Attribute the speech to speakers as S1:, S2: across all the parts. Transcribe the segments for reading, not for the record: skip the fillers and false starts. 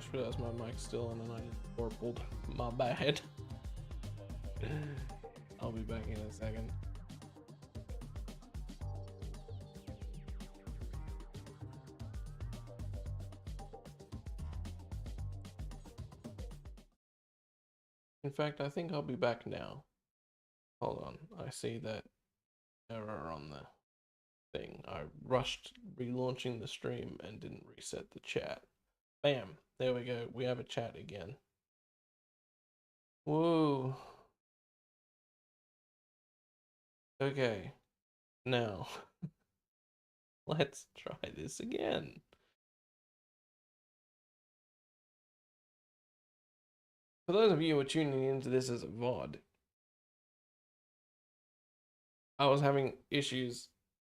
S1: just realized my mic's still on and I warbled. My bad. I'll be back in a second. In fact, I think I'll be back now. Hold on, I see that error on the thing. I rushed relaunching the stream and didn't reset the chat. Bam, there we go. We have a chat again. Whoa. Okay, now let's try this again. For those of you who are tuning into this as a VOD, I was having issues,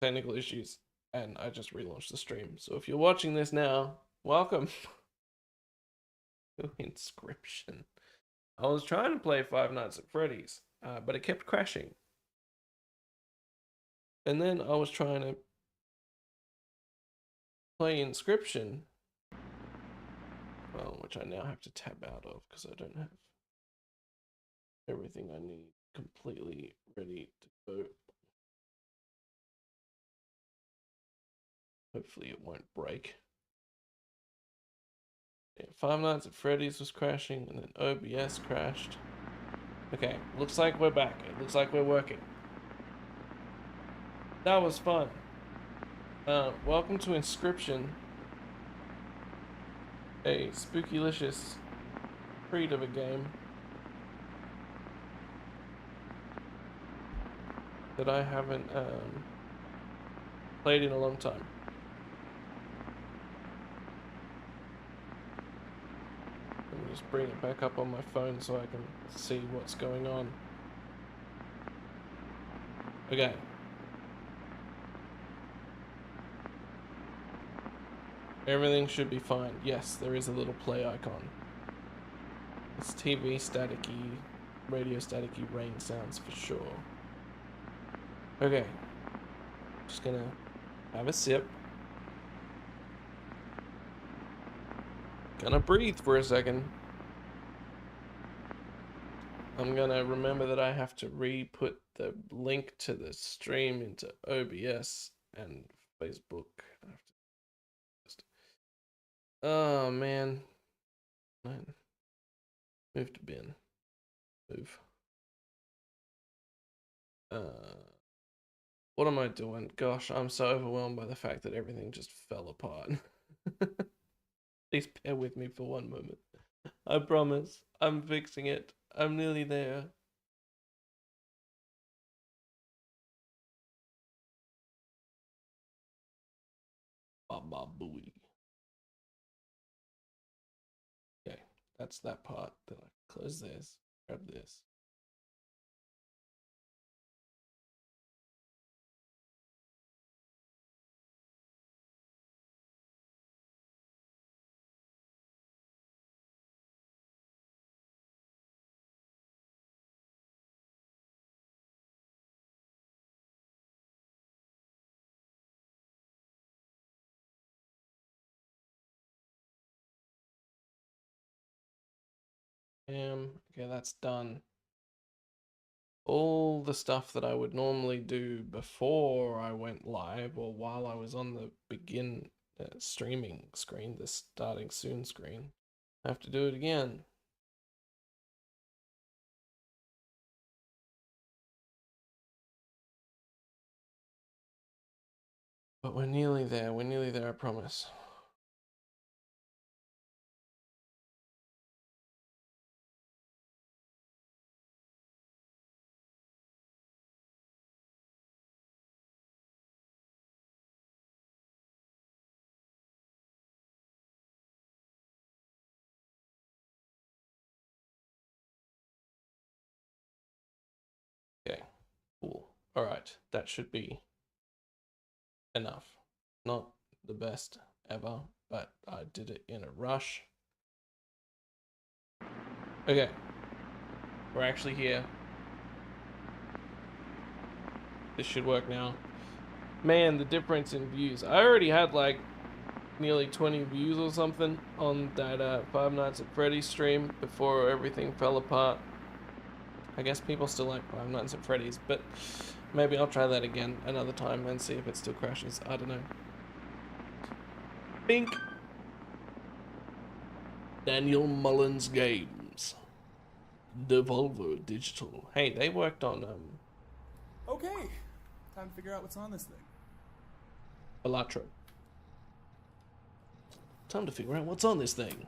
S1: technical issues, and I just relaunched the stream. So if you're watching this now, welcome to Inscryption. I was trying to play Five Nights at Freddy's, but it kept crashing. And then I was trying to play Inscryption, well, which I now have to tab out of because I don't have everything I need completely ready to go. Hopefully it won't break. Yeah, Five Nights at Freddy's was crashing and then OBS crashed. Okay, looks like we're back. It looks like we're working. That was fun. Welcome to Inscryption, a spookylicious treat of a game that I haven't played in a long time. Let me just bring it back up on my phone so I can see what's going on. Okay. Everything should be fine. Yes, there is a little play icon. It's TV staticky, radio staticky rain sounds for sure. Okay. Just gonna have a sip. Gonna breathe for a second. I'm gonna remember that I have to re-put the link to the stream into OBS and Facebook. Oh man. Move to bin. Move. What am I doing? Gosh, I'm so overwhelmed by the fact that everything just fell apart. Please bear with me for one moment. I promise. I'm fixing it. I'm nearly there. Baba booey. Okay, that's that part. Then I close this, grab this. Okay, that's done. All the stuff that I would normally do before I went live or while I was on the begin streaming screen, the starting soon screen, I have to do it again. But we're nearly there. We're nearly there, I promise. Okay, cool. All right, that should be enough. Not the best ever, but I did it in a rush. Okay, we're actually here. This should work now. Man, the difference in views. I already had like nearly 20 views or something on that Five Nights at Freddy's stream before everything fell apart. I guess people still like Five Nights at Freddy's, but maybe I'll try that again another time and see if it still crashes. I don't know. Bink. Daniel Mullins Games. Devolver Digital. Hey, they worked on
S2: Okay, time to figure out what's on this thing.
S1: Elatro. Time to figure out what's on this thing.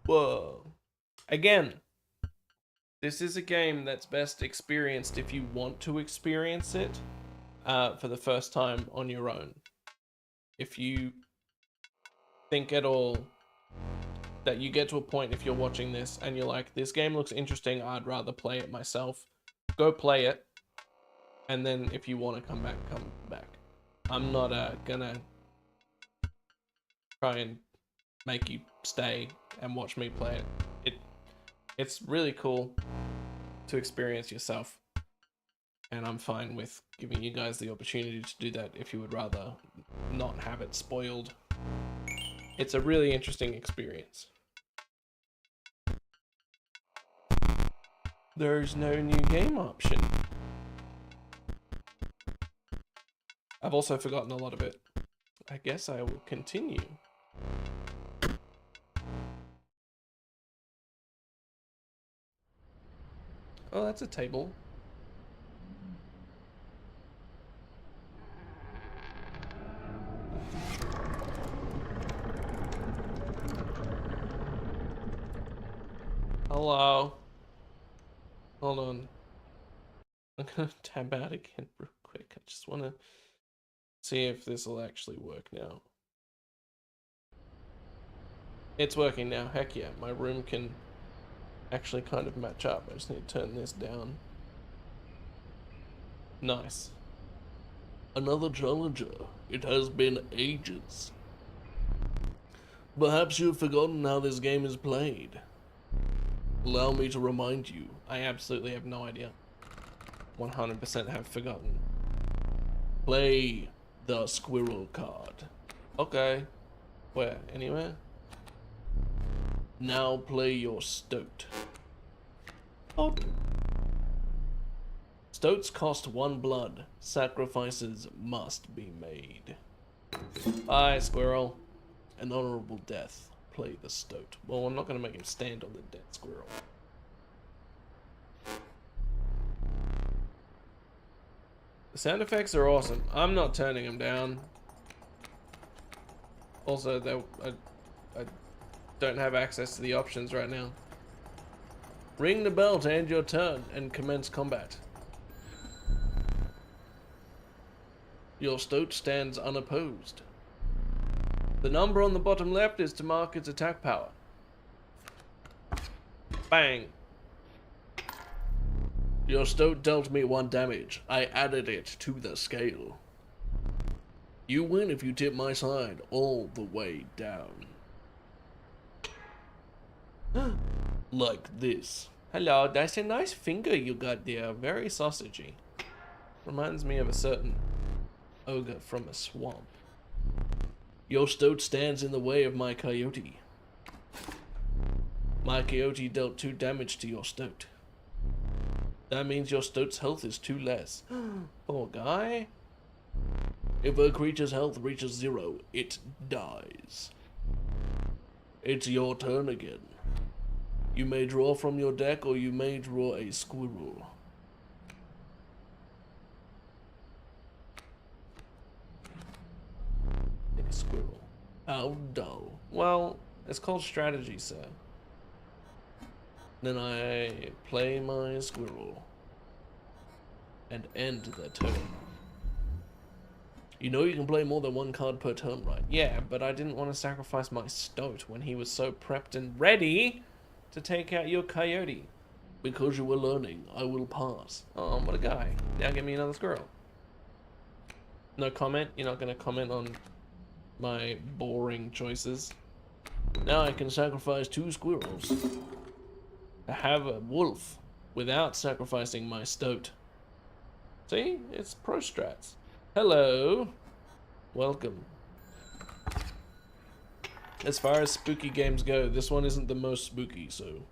S1: Whoa. Again, this is a game that's best experienced if you want to experience it for the first time on your own. If you think at all that you get to a point if you're watching this and you're like, this game looks interesting, I'd rather play it myself, go play it, and then if you want to come back, come back. I'm not gonna try and make you stay and watch me play it. It's really cool to experience yourself, and I'm fine with giving you guys the opportunity to do that if you would rather not have it spoiled. It's a really interesting experience. There's no new game option. I've also forgotten a lot of it. I guess I will continue. Oh, that's a table. Hello. Hold on. I'm gonna tab out again real quick. I just want to see if this will actually work now. It's working now. Heck yeah. My room can actually kind of match up. I just need to turn this down. Nice. Another challenger. It has been ages. Perhaps you've forgotten how this game is played. Allow me to remind you. I absolutely have no idea. 100% have forgotten. Play the squirrel card. Okay. Where? Anywhere? Now play your stoat. Oh. Stoats cost 1 blood. Sacrifices must be made. Bye, squirrel. An honorable death. Play the stoat. Well, I'm not going to make him stand on the dead squirrel. The sound effects are awesome. I'm not turning them down. Also, I don't have access to the options right now. Ring the bell to end your turn and commence combat. Your stoat stands unopposed. The number on the bottom left is to mark its attack power. Bang. Your stoat dealt me 1 damage. I added it to the scale. You win if you tip my side all the way down. Like this. Hello, that's a nice finger you got there. Very sausagey. Reminds me of a certain ogre from a swamp. Your stoat stands in the way of my coyote. My coyote dealt 2 damage to your stoat. That means your stoat's health is 2 less. Poor guy. If a creature's health reaches 0, it dies. It's your turn again. You may draw from your deck or you may draw a squirrel. A squirrel. How dull. Well, it's called strategy, sir. Then I play my squirrel and end the turn. You know you can play more than 1 card per turn, right? Yeah, but I didn't want to sacrifice my stoat when he was so prepped and ready to take out your coyote. Because you were learning, I will pass. Oh, what a guy. Now give me another squirrel. No comment? You're not going to comment on my boring choices? Now I can sacrifice 2 squirrels. I have a wolf without sacrificing my stoat. See? It's pro strats. Hello. Welcome. As far as spooky games go, this one isn't the most spooky, so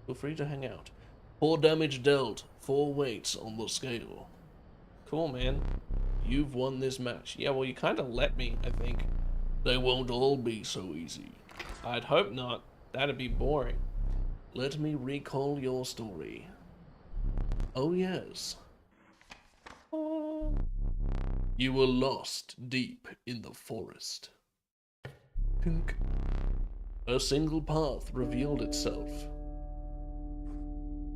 S1: feel free to hang out. 4 damage dealt, 4 weights on the scale. Cool, man. You've won this match. Yeah, well, you kind of let me, I think. They won't all be so easy. I'd hope not. That'd be boring. Let me recall your story. Oh, yes. You were lost deep in the forest. Pink. A single path revealed itself.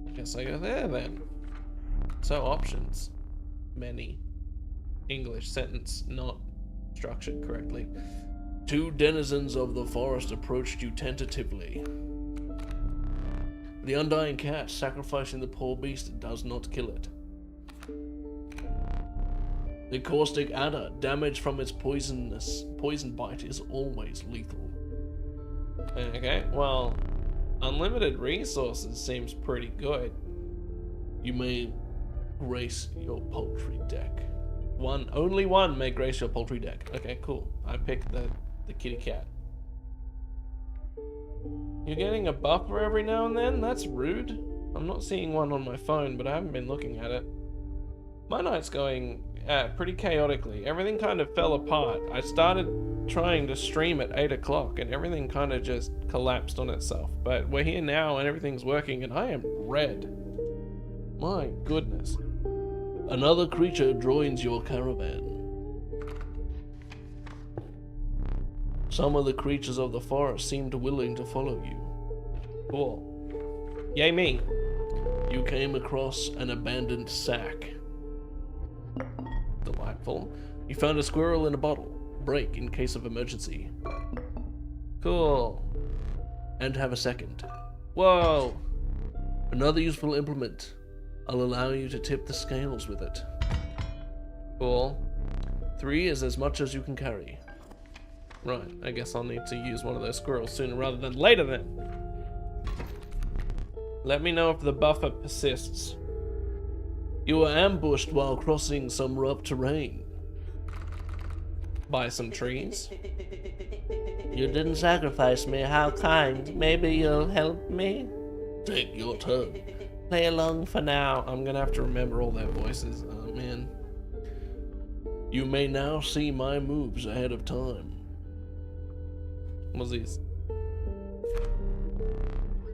S1: I guess I go there then. So options. Many. English sentence not structured correctly. 2 denizens of the forest approached you tentatively. The undying cat sacrificing the poor beast does not kill it. The caustic adder, damage from its poison bite is always lethal. Okay, well, unlimited resources seems pretty good. You may grace your poultry deck. Only one may grace your poultry deck. Okay, cool. I picked the kitty cat. You're getting a buffer every now and then? That's rude. I'm not seeing one on my phone, but I haven't been looking at it. My night's going pretty chaotically. Everything kind of fell apart. I started trying to stream at 8 o'clock and everything kind of just collapsed on itself. But we're here now and everything's working and I am red. My goodness. Another creature joins your caravan. Some of the creatures of the forest seemed willing to follow you. Cool. Yay me. You came across an abandoned sack. Delightful. You found a squirrel in a bottle. Break in case of emergency. Cool. And have a second. Whoa. Another useful implement. I'll allow you to tip the scales with it. Cool. 3 is as much as you can carry. Right, I guess I'll need to use one of those squirrels sooner rather than later then. Let me know if the buffer persists. You were ambushed while crossing some rough terrain. By some trees. You didn't sacrifice me, how kind. Maybe you'll help me? Take your turn. Play along for now. I'm gonna have to remember all their voices. Oh man. You may now see my moves ahead of time. What's this?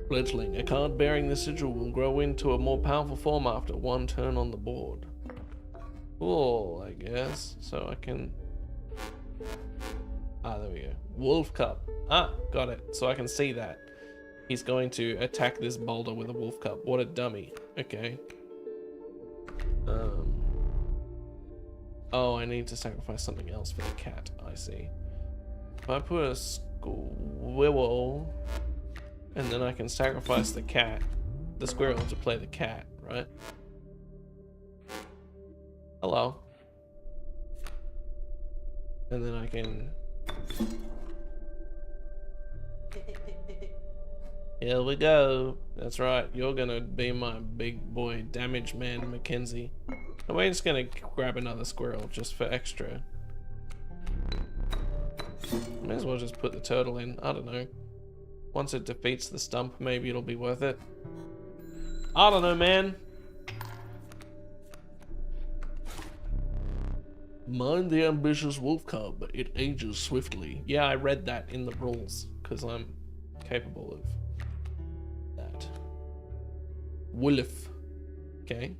S1: Fledgling. A card bearing the sigil will grow into a more powerful form after 1 turn on the board. Cool, I guess. So I can... Ah, there we go. Wolf Cup. Ah, got it. So I can see that. He's going to attack this boulder with a wolf cup. What a dummy. Okay. Oh, I need to sacrifice something else for the cat. I see. If I put a squirrel, and then I can sacrifice the squirrel to play the cat, right? Hello. And then I can... Here we go. That's right. You're gonna be my big boy damage man, Mackenzie. And we're just gonna grab another squirrel just for extra. May as well just put the turtle in. I don't know. Once it defeats the stump, maybe it'll be worth it. I don't know, man. Mind the ambitious wolf cub. It ages swiftly. Yeah, I read that in the rules because I'm capable of that. Wolf. Okay.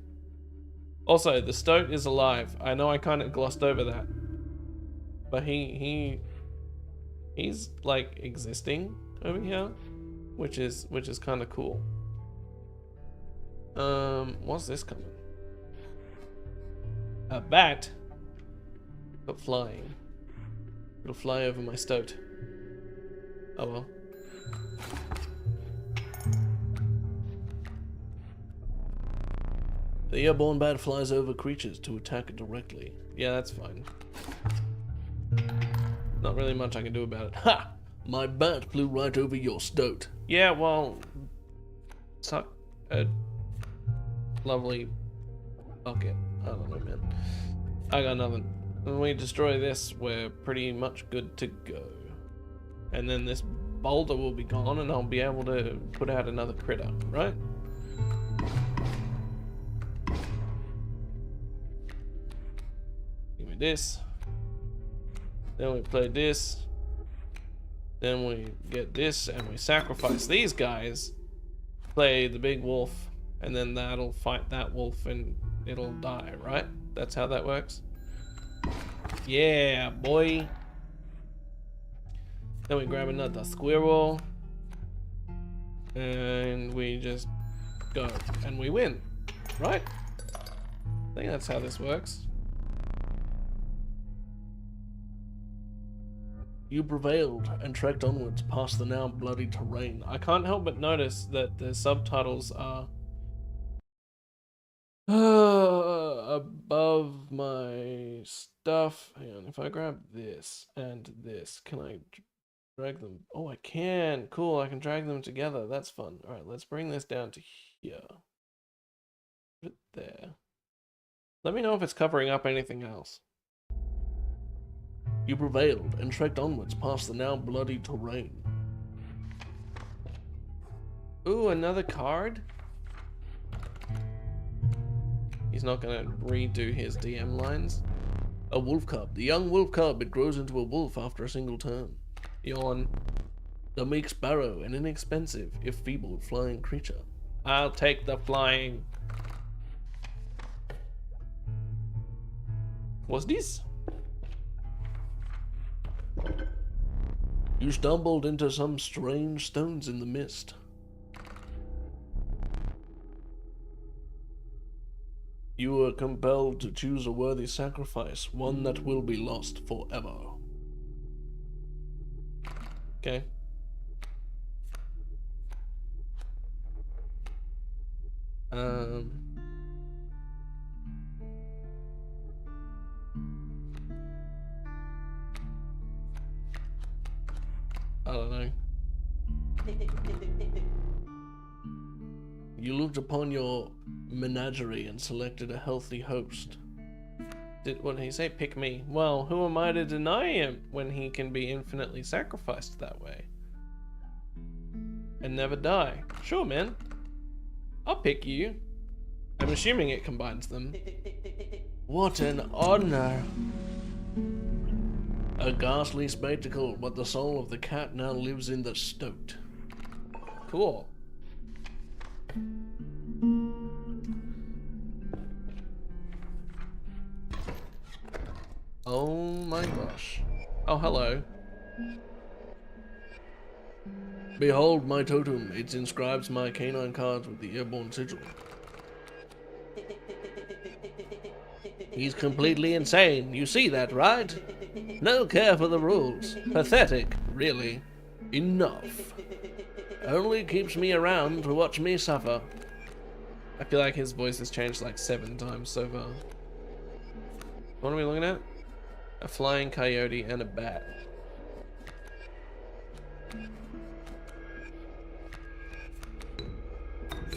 S1: Also, the stoat is alive. I know I kind of glossed over that, but he's like existing over here, which is kind of cool. What's this coming? A bat, but flying. It'll fly over my stoat. Oh well. The airborne bat flies over creatures to attack directly. Yeah, that's fine. Not really much I can do about it. Ha! My bat flew right over your stoat. Yeah, well... Suck a lovely bucket. I don't know, man. I got nothing. When we destroy this, we're pretty much good to go. And then this boulder will be gone and I'll be able to put out another critter, right? Give me this. Then we play this. Then we get this and we sacrifice these guys. Play the big wolf. And then that'll fight that wolf and it'll die, right? That's how that works. Yeah, boy. Then we grab another squirrel. And we just go. And we win, right? I think that's how this works. You prevailed and trekked onwards past the now bloody terrain. I can't help but notice that the subtitles are above my stuff. Hang on, if I grab this and this, can I drag them? Oh, I can. Cool, I can drag them together. That's fun. All right, let's bring this down to here. Put it there. Let me know if it's covering up anything else. You prevailed and trekked onwards past the now bloody terrain. Ooh, another card? He's not gonna redo his DM lines. A wolf cub. The young wolf cub, it grows into a wolf after a single turn. Yawn. The meek sparrow, an inexpensive, if feeble, flying creature. I'll take the flying. What's this? You stumbled into some strange stones in the mist. You were compelled to choose a worthy sacrifice, one that will be lost forever. Okay. I don't know. You looked upon your menagerie and selected a healthy host. What did he say? Pick me. Well, who am I to deny him when he can be infinitely sacrificed that way? And never die. Sure, man. I'll pick you. I'm assuming it combines them. What an honor. A ghastly spectacle, but the soul of the cat now lives in the stoat. Cool. Oh my gosh. Oh, hello. Behold my totem. It inscribes my canine cards with the airborne sigil. He's completely insane. You see that, right? No care for the rules. Pathetic, really. Enough. Only keeps me around to watch me suffer. I feel like his voice has changed like 7 times so far. What are we looking at? A flying coyote and a bat.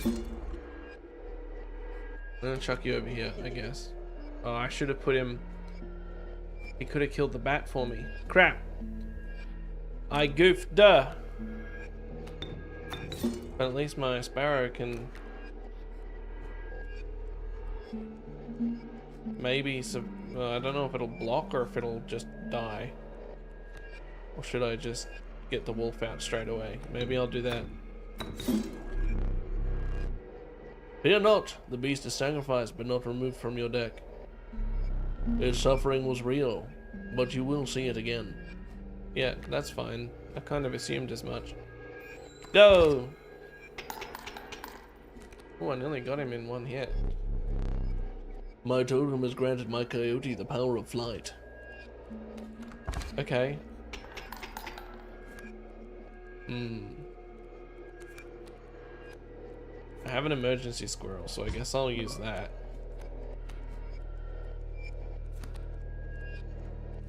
S1: I'm gonna chuck you over here, I guess. Oh, I should have put him... He could have killed the bat for me. Crap! I goofed, duh! But at least my sparrow can... Maybe some... I don't know if it'll block or if it'll just die. Or should I just get the wolf out straight away? Maybe I'll do that. Fear not, the beast is sacrificed but not removed from your deck. Its suffering was real, but you will see it again. Yeah, that's fine. I kind of assumed as much. Go! Oh, I nearly got him in one hit. My totem has granted my coyote the power of flight. Okay. I have an emergency squirrel, so I guess I'll use that.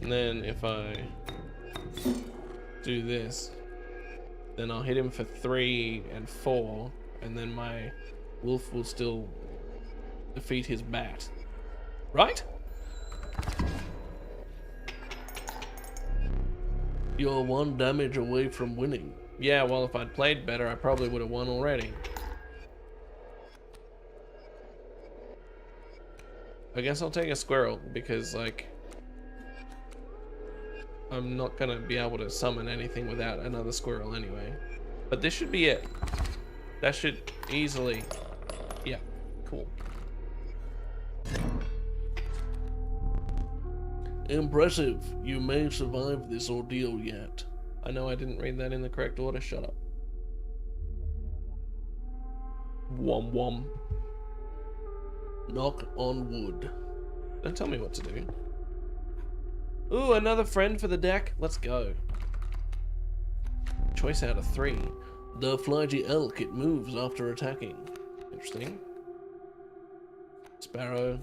S1: And then if I do this, then I'll hit him for 3 and 4, and then my wolf will still defeat his bat. Right? You're 1 damage away from winning. Yeah, well, if I'd played better, I probably would have won already. I guess I'll take a squirrel, because, like, I'm not gonna be able to summon anything without another squirrel anyway. But this should be it. That should easily... Yeah, cool. Impressive. You may survive this ordeal yet. I know I didn't read that in the correct order. Shut up. Wom wom. Knock on wood. Don't tell me what to do. Ooh, another friend for the deck. Let's go. Choice out of 3. The flighty elk, it moves after attacking. Interesting. Sparrow.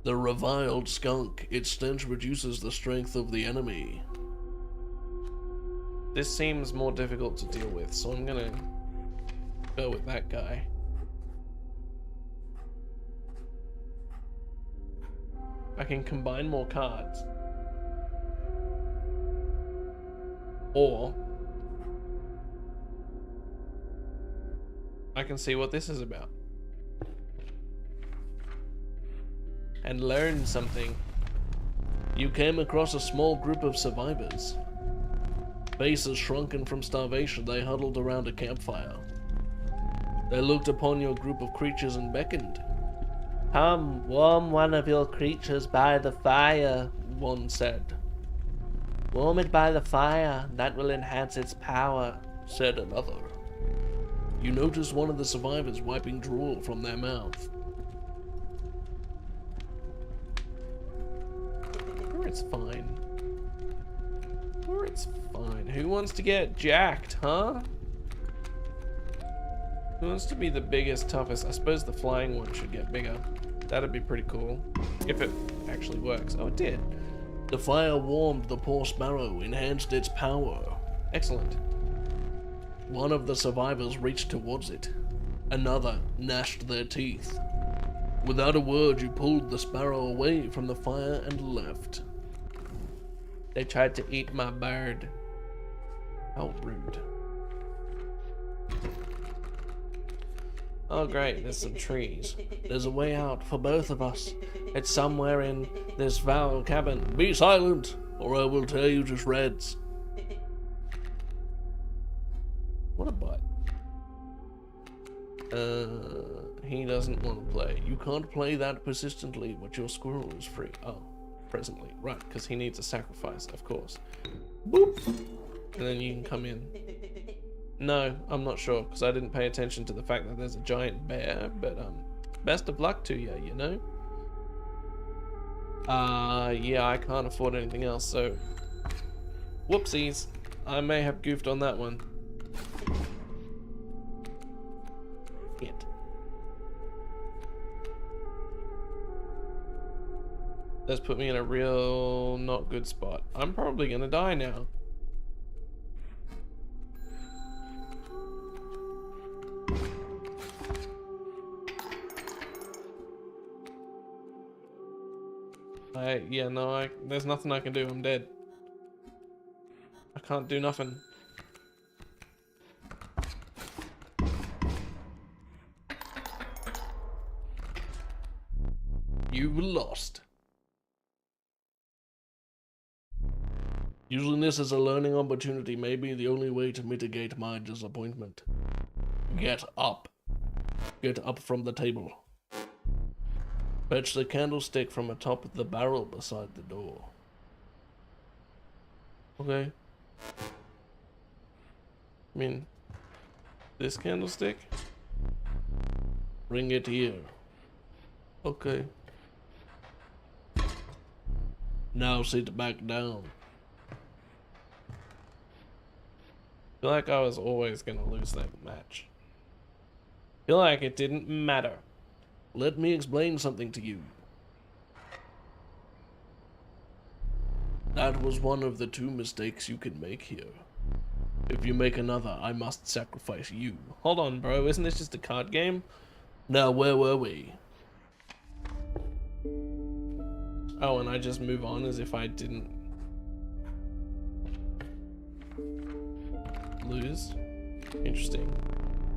S1: The reviled skunk, its stench reduces the strength of the enemy. This seems more difficult to deal with, so I'm gonna go with that guy. I can combine more cards. Or I can see what this is about. And learn something. You came across a small group of survivors. Faces shrunken from starvation, they huddled around a campfire. They looked upon your group of creatures and beckoned. Come, warm one of your creatures by the fire, one said. Warm it by the fire, that will enhance its power, said another. You noticed one of the survivors wiping drool from their mouth. Or it's fine. Or it's fine. Who wants to get jacked, huh? Who wants to be the biggest, toughest? I suppose the flying one should get bigger. That'd be pretty cool. If it actually works. Oh, it did. The fire warmed the poor sparrow, enhanced its power. Excellent. One of the survivors reached towards it. Another gnashed their teeth. Without a word, you pulled the sparrow away from the fire and left. They tried to eat my bird. How rude. Oh great, there's some trees. There's a way out for both of us. It's somewhere in this foul cabin. Be silent, or I will tear you to shreds. What a butt. He doesn't want to play. You can't play that persistently, but your squirrel is free. Oh, presently. Right, because he needs a sacrifice, of course. Boop! And then you can come in. No, I'm not sure, because I didn't pay attention to the fact that there's a giant bear, but, best of luck to you, you know? Yeah, I can't afford anything else, so... Whoopsies. I may have goofed on that one. Shit. That's put me in a real not good spot. I'm probably gonna die now. Yeah, no, there's nothing I can do. I'm dead. I can't do nothing. You lost. Using this as a learning opportunity may be the only way to mitigate my disappointment. Get up. Get up from the table. Fetch the candlestick from atop the barrel beside the door. Okay. I mean, this candlestick? Bring it here. Okay. Now sit back down. I feel like I was always gonna lose that match. I feel like it didn't matter. Let me explain something to you. That was one of the 2 mistakes you can make here. If you make another, I must sacrifice you. Hold on, bro. Isn't this just a card game? Now, where were we? Oh, and I just move on as if I didn't lose? Interesting.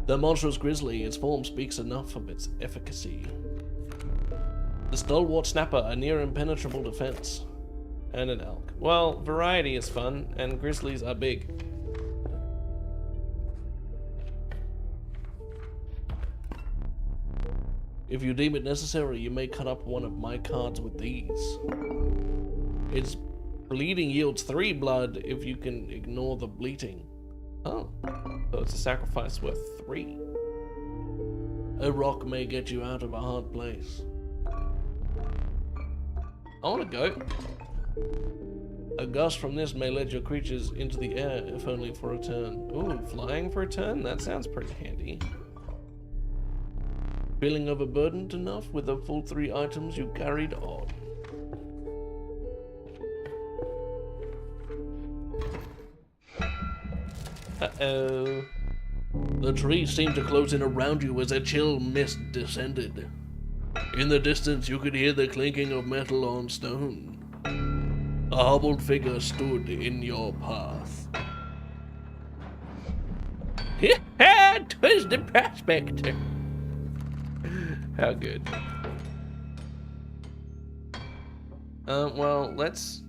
S1: The monstrous grizzly, its form speaks enough of its efficacy. The stalwart snapper, a near impenetrable defense. And an elk. Well, variety is fun, and grizzlies are big. If you deem it necessary, you may cut up one of my cards with these. Its bleeding yields 3 blood if you can ignore the bleating. Oh, so it's a sacrifice worth 3. A rock may get you out of a hard place. I want a goat. A gust from this may lead your creatures into the air, if only for a turn. Ooh, flying for a turn? That sounds pretty handy. Feeling overburdened enough with the full 3 items you carried on? Uh-oh. The trees seemed to close in around you as a chill mist descended. In the distance you could hear the clinking of metal on stone. A hobbled figure stood in your path. 'Twas the prospector. How good. Well, let's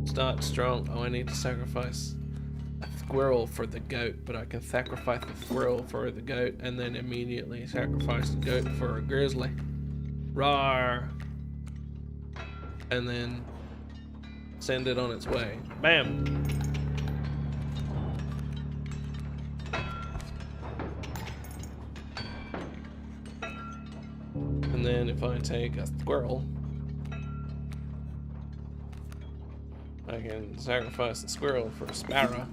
S1: start strong. Oh, I need to sacrifice a squirrel for the goat, but I can sacrifice the squirrel for the goat and then immediately sacrifice the goat for a grizzly. Rawr! And then send it on its way. Bam! And then if I take a squirrel, I can sacrifice the squirrel for a sparrow.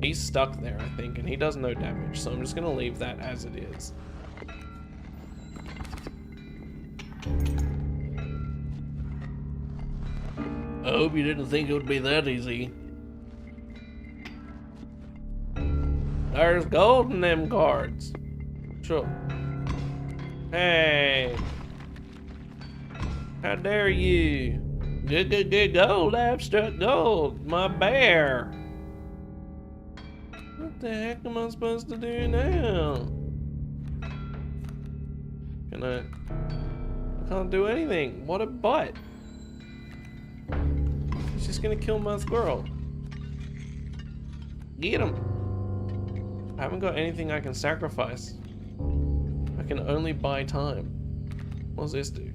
S1: He's stuck there, I think, and he does no damage, so I'm just gonna leave that as it is. I hope you didn't think it would be that easy. There's gold in them cards. Sure. Hey. How dare you? Good gold, abstract gold. My bear. What the heck am I supposed to do now? I can't do anything. What a butt. He's just gonna kill my squirrel. Get him. I haven't got anything I can sacrifice. I can only buy time. What does this do?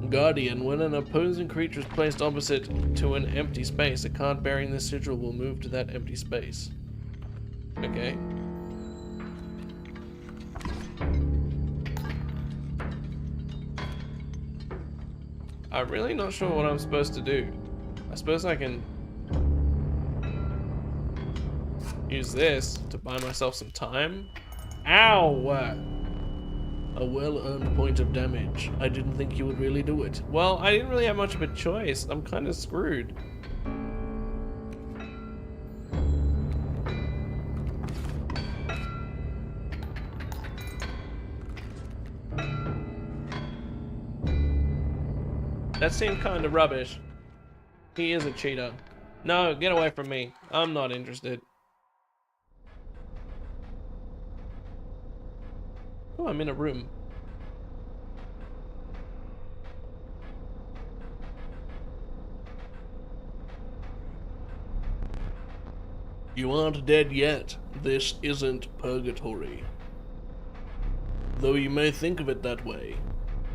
S1: Guardian, when an opposing creature is placed opposite to an empty space, a card bearing this sigil will move to that empty space. Okay. I'm really not sure what I'm supposed to do. I suppose I can use this to buy myself some time. Ow! A well-earned point of damage. I didn't think you would really do it. Well, I didn't really have much of a choice. I'm kind of screwed. That seemed kind of rubbish. He is a cheater. No, get away from me. I'm not interested. Oh, I'm in a room. You aren't dead yet. This isn't purgatory. Though you may think of it that way.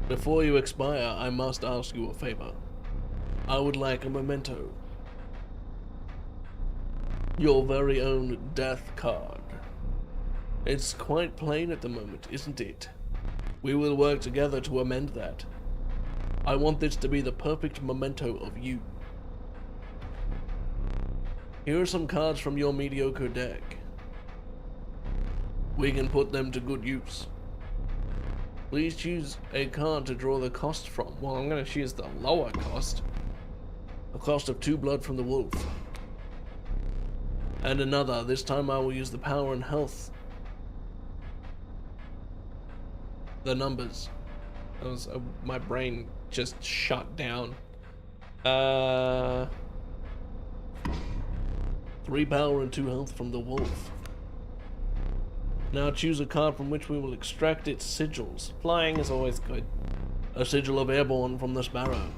S1: Before you expire, I must ask you a favor. I would like a memento. Your very own death card. It's quite plain at the moment, isn't it? We will work together to amend that. I want this to be the perfect memento of you. Here are some cards from your mediocre deck. We can put them to good use. Please choose a card to draw the cost from. Well, I'm going to choose the lower cost. A cost of 2 blood from the wolf. And another. This time I will use the power and health The numbers. That was my brain just shut down. 3 power and 2 health from the wolf. Now choose a card from which we will extract its sigils. Flying is always good. A sigil of airborne from the sparrow.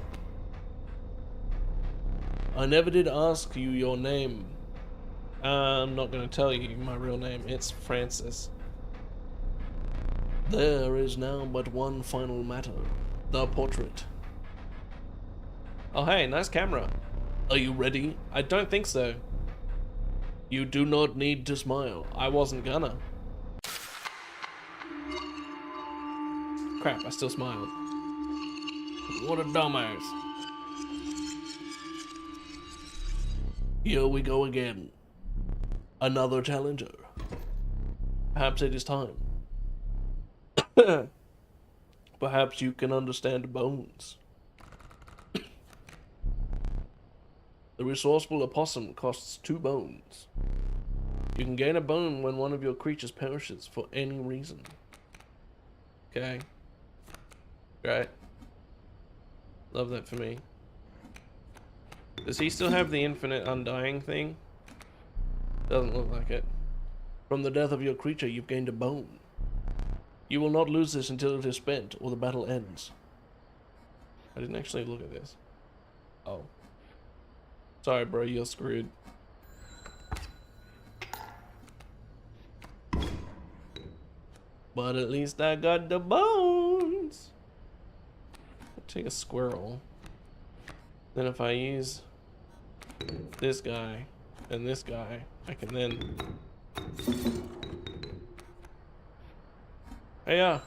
S1: I never did ask you your name. I'm not going to tell you my real name. It's Francis. There is now but one final matter. The portrait. Oh hey, nice camera. Are you ready? I don't think so. You do not need to smile. I wasn't gonna. Crap, I still smiled. What a dumbass. Here we go again. Another challenger. Perhaps it is time. Perhaps you can understand bones. The resourceful opossum costs 2 bones. You can gain a bone when one of your creatures perishes for any reason. Okay. Right. Love that for me. Does he still have the infinite undying thing? Doesn't look like it. From the death of your creature, you've gained a bone. You will not lose this until it is spent, or the battle ends. I didn't actually look at this. Oh. Sorry, bro, you're screwed. But at least I got the bones. I'll take a squirrel. Then if I use this guy and this guy, I can then... Hey, yeah.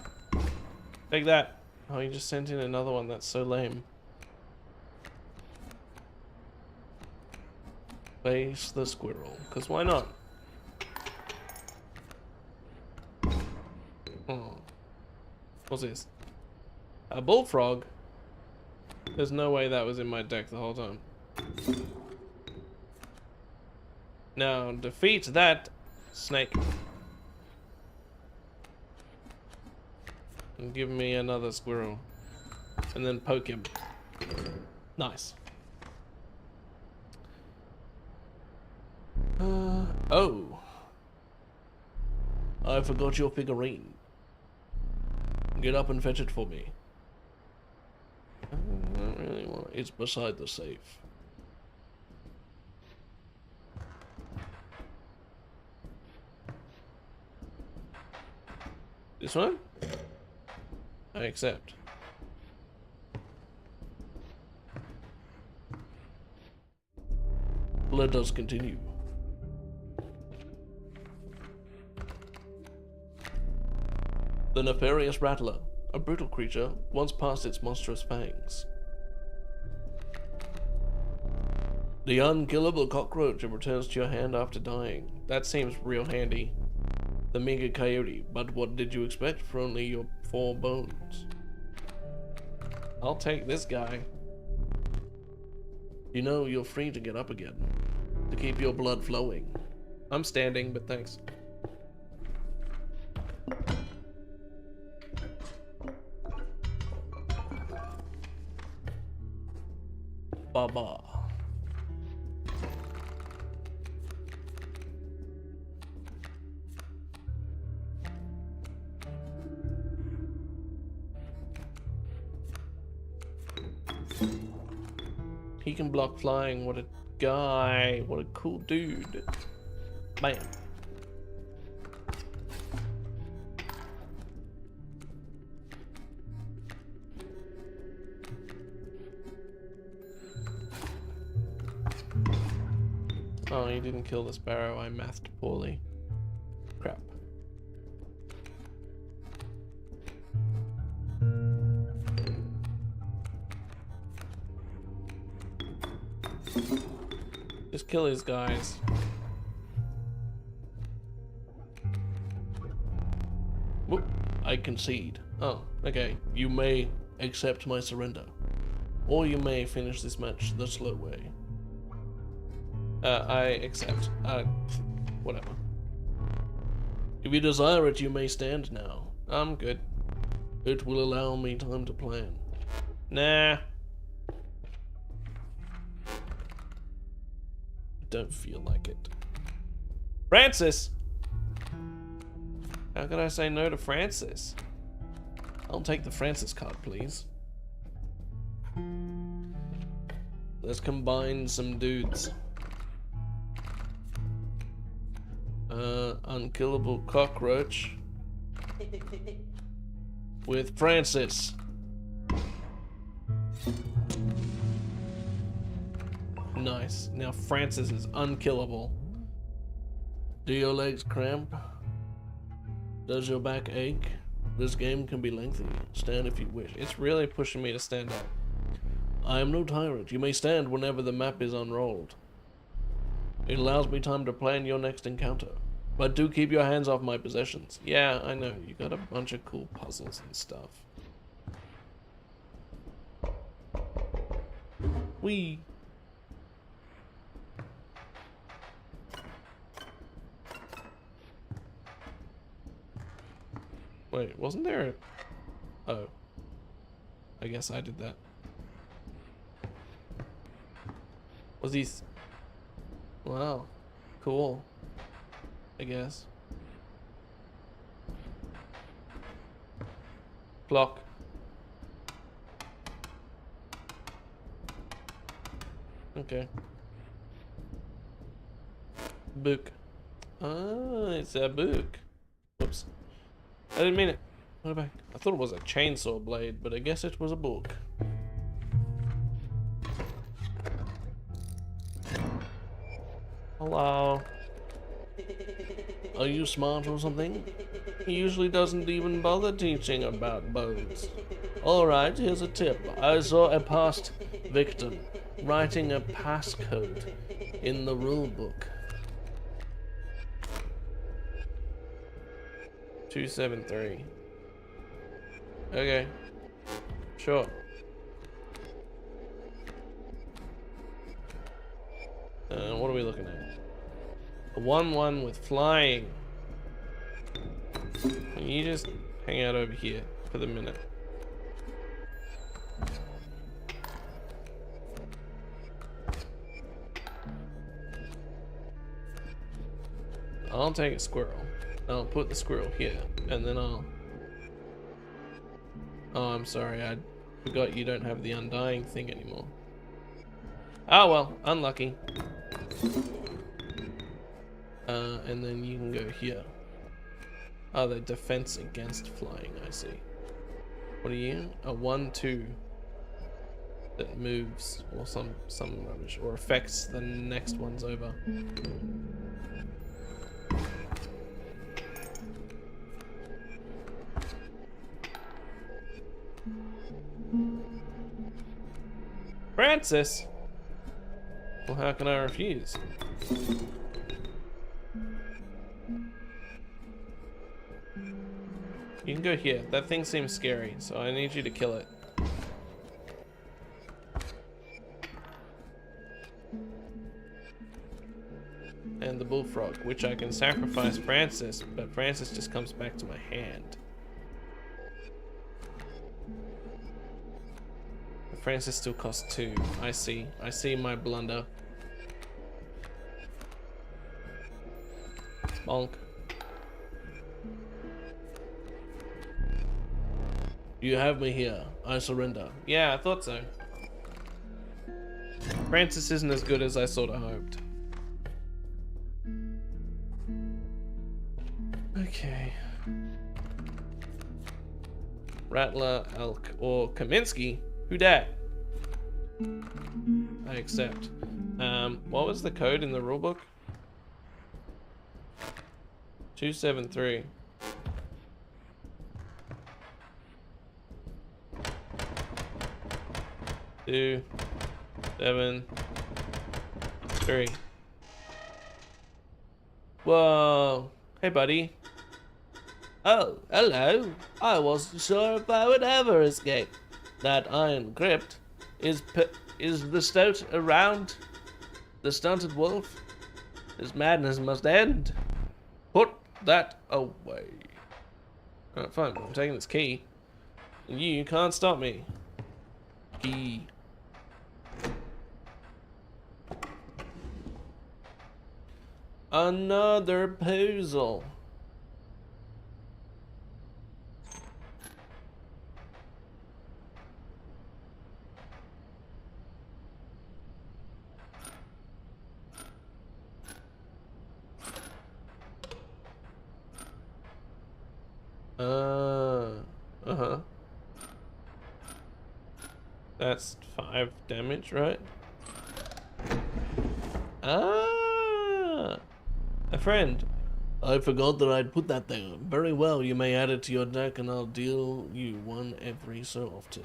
S1: Take that. Oh, you just sent in another one. That's so lame. Face the squirrel. Because why not? Oh. What's this? A bullfrog? There's no way that was in my deck the whole time. Now, defeat that snake. And give me another squirrel. And then poke him. Nice. Oh. I forgot your figurine. Get up and fetch it for me. I don't really want it. It's beside the safe. This one? I accept. Let us continue. The nefarious rattler, a brutal creature, once past its monstrous fangs. The unkillable cockroach returns to your hand after dying. That seems real handy. The meager coyote, but what did you expect for only your 4 bones? I'll take this guy. You know, you're free to get up again. To keep your blood flowing. I'm standing, but thanks. Baba. He can block flying. What a guy. What a cool dude. Bam. Oh, he didn't kill the sparrow. I mathed poorly. Crap. Just kill these guys. Whoop. I concede. Oh, okay. You may accept my surrender. Or you may finish this match the slow way. I accept. Whatever. If you desire it, you may stand now. I'm good. It will allow me time to plan. Nah. Don't feel like it. Francis! How could I say no to Francis? I'll take the Francis card, please. Let's combine some dudes. Unkillable cockroach with Francis. Nice. Now Francis is unkillable. Do your legs cramp? Does your back ache? This game can be lengthy. Stand if you wish. It's really pushing me to stand up. I am no tyrant. You may stand whenever the map is unrolled. It allows me time to plan your next encounter. But do keep your hands off my possessions. Yeah, I know. You got a bunch of cool puzzles and stuff. Whee! Wait, wasn't there a... Oh. I guess I did that. Was these... Wow. Cool. I guess. Clock. Okay. Book. Ah, it's a book. Whoops. I didn't mean it. What about? I thought it was a chainsaw blade, but I guess it was a book. Hello. Are you smart or something? He usually doesn't even bother teaching about bones. Alright, here's a tip. I saw a past victim writing a passcode in the rule book. 273. Okay. Sure. What are we looking at? A 1-1 with flying. Can you just hang out over here for the minute? I'll take a squirrel. I'll put the squirrel here, and then I'll... Oh, I'm sorry, I forgot you don't have the undying thing anymore. Oh well, unlucky. And then you can go here. Oh, the defense against flying, I see. What are you? A 1-2 that moves, or some rubbish, or affects the next one's over. Francis! Well, how can I refuse? You can go here. That thing seems scary, so I need you to kill it. And the bullfrog, which I can sacrifice Francis, but Francis just comes back to my hand. Francis still costs 2. I see my blunder. Bonk. You have me here. I surrender. Yeah, I thought so. Francis isn't as good as I sort of hoped. Okay. Rattler, Elk, or Kaminsky? Who dat? I accept. What was the code in the rulebook? 273. Two, 7, 3. Whoa. Hey, buddy. Oh, hello. I wasn't sure if I would ever escape. That iron crypt is the stout around the stunted wolf. His madness must end. Put that away. Alright, fine. I'm taking this key. You can't stop me. Key. Another puzzle. Uh-huh. That's 5 damage, right? Ah! A friend. I forgot that I'd put that there. Very well, you may add it to your deck and I'll deal you one every so often.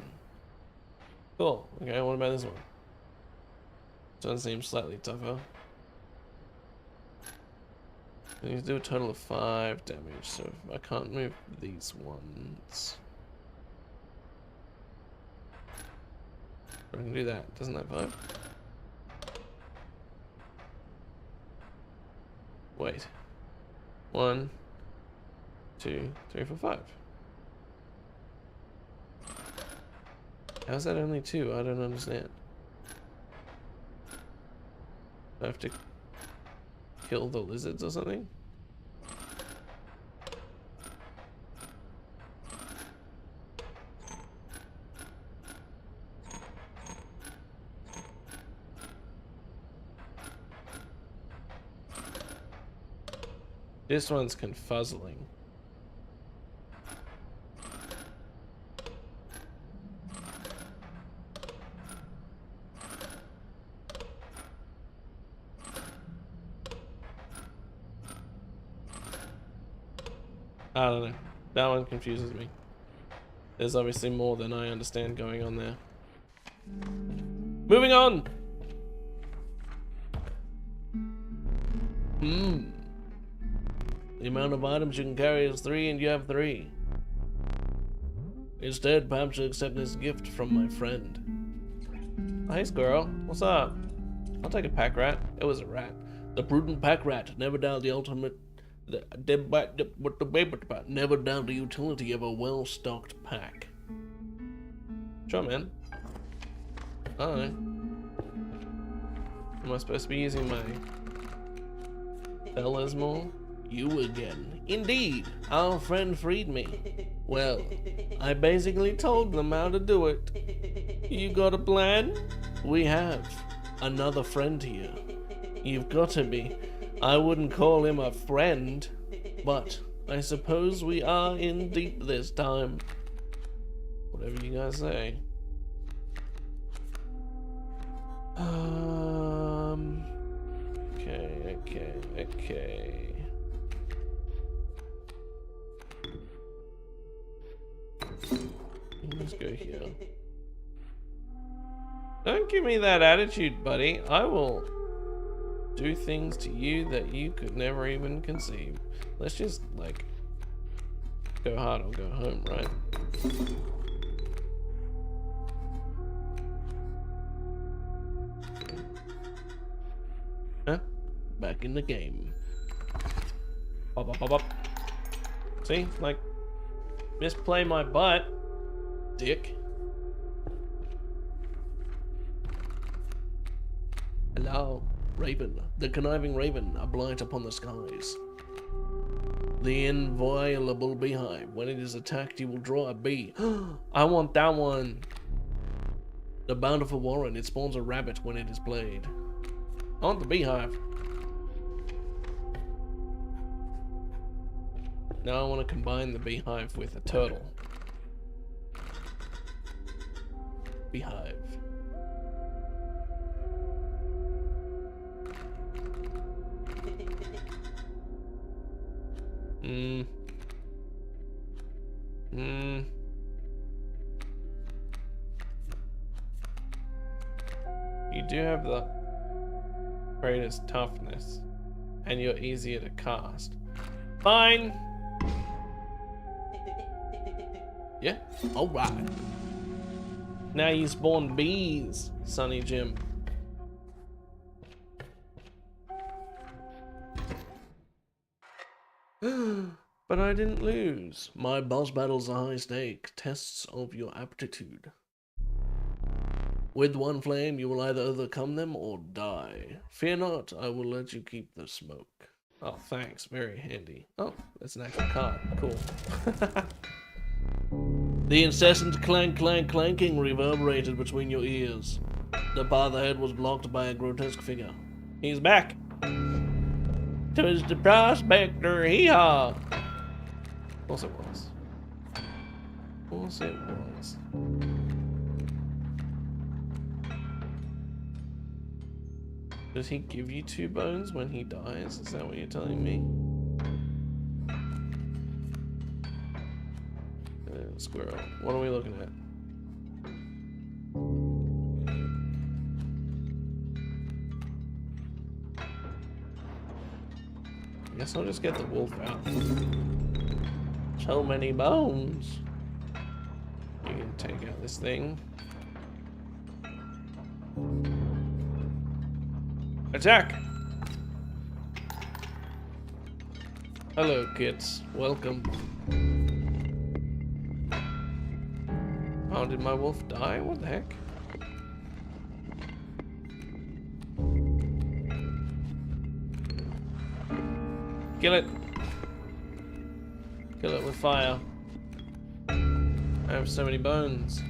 S1: Cool. Okay, what about this one? This one seems slightly tougher. You do a total of 5 damage, so I can't move these ones. I can do that. Doesn't that 5? Wait. 1, 2, 3, 4, 5. How's that only 2? I don't understand. I have to kill the lizards or something? This one's confuzzling. I don't know. That one confuses me. There's obviously more than I understand going on there. Moving on! The amount of items you can carry is 3 and you have 3. Instead, perhaps you accept this gift from my friend. Hey squirrel, what's up? I'll take a pack rat. It was a rat. The prudent pack rat. Never doubt the ultimate... Never doubt the utility of a well-stocked pack. Sure, man. Alright. Am I supposed to be using my fellas more? You again. Indeed, our friend freed me. Well, I basically told them how to do it. You got a plan? We have. Another friend here. You've got to be. I wouldn't call him a friend, but I suppose we are in deep this time. Whatever you guys say. Okay. Let's go here. Don't give me that attitude, buddy. I will do things to you that you could never even conceive. Let's just, like, go hard or go home, right? Huh? Back in the game. Bop, bop, bop, bop. See? Like, misplay my butt, dick. Hello, Raven, the conniving raven, a blight upon the skies. The inviolable beehive. When it is attacked, you will draw a bee. I want that one. The bountiful warren. It spawns a rabbit when it is played. I want the beehive. Now I want to combine the beehive with a turtle. Beehive. You do have the greatest toughness, and you're easier to cast. Fine. Yeah, alright. Now you spawn bees, Sonny Jim. But I didn't lose. My boss battles are high stake, tests of your aptitude. With one flame, you will either overcome them or die. Fear not, I will let you keep the smoke. Oh, thanks. Very handy. Oh, that's an actual card. Cool. The incessant clanking reverberated between your ears. The path ahead was blocked by a grotesque figure. He's back! 'Twas the prospector, hee-haw! Of course it was. Of course it was. Does he give you 2 bones when he dies? Is that what you're telling me? Squirrel. What are we looking at? I guess I'll just get the wolf out. So many bones. You can take out this thing. Attack! Hello, kids. Welcome. Oh, did my wolf die? What the heck? Kill it. Kill it with fire. I have so many bones.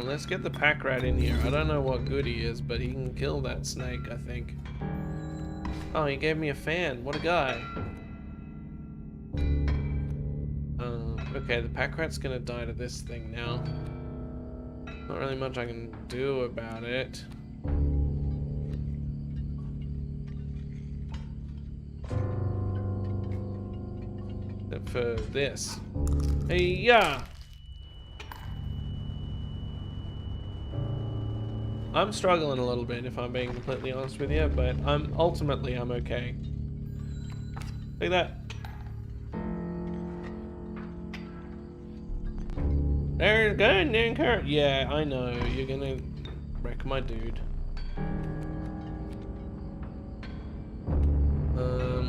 S1: Let's get the pack rat in here. I don't know what good he is, but he can kill that snake, I think. Oh, he gave me a fan. What a guy. Okay, the pack rat's gonna die to this thing now. Not really much I can do about it. Except for this. Hey, yeah! I'm struggling a little bit, if I'm being completely honest with you, but ultimately I'm okay. Look at that. There's gun in current. Yeah, I know. You're gonna wreck my dude.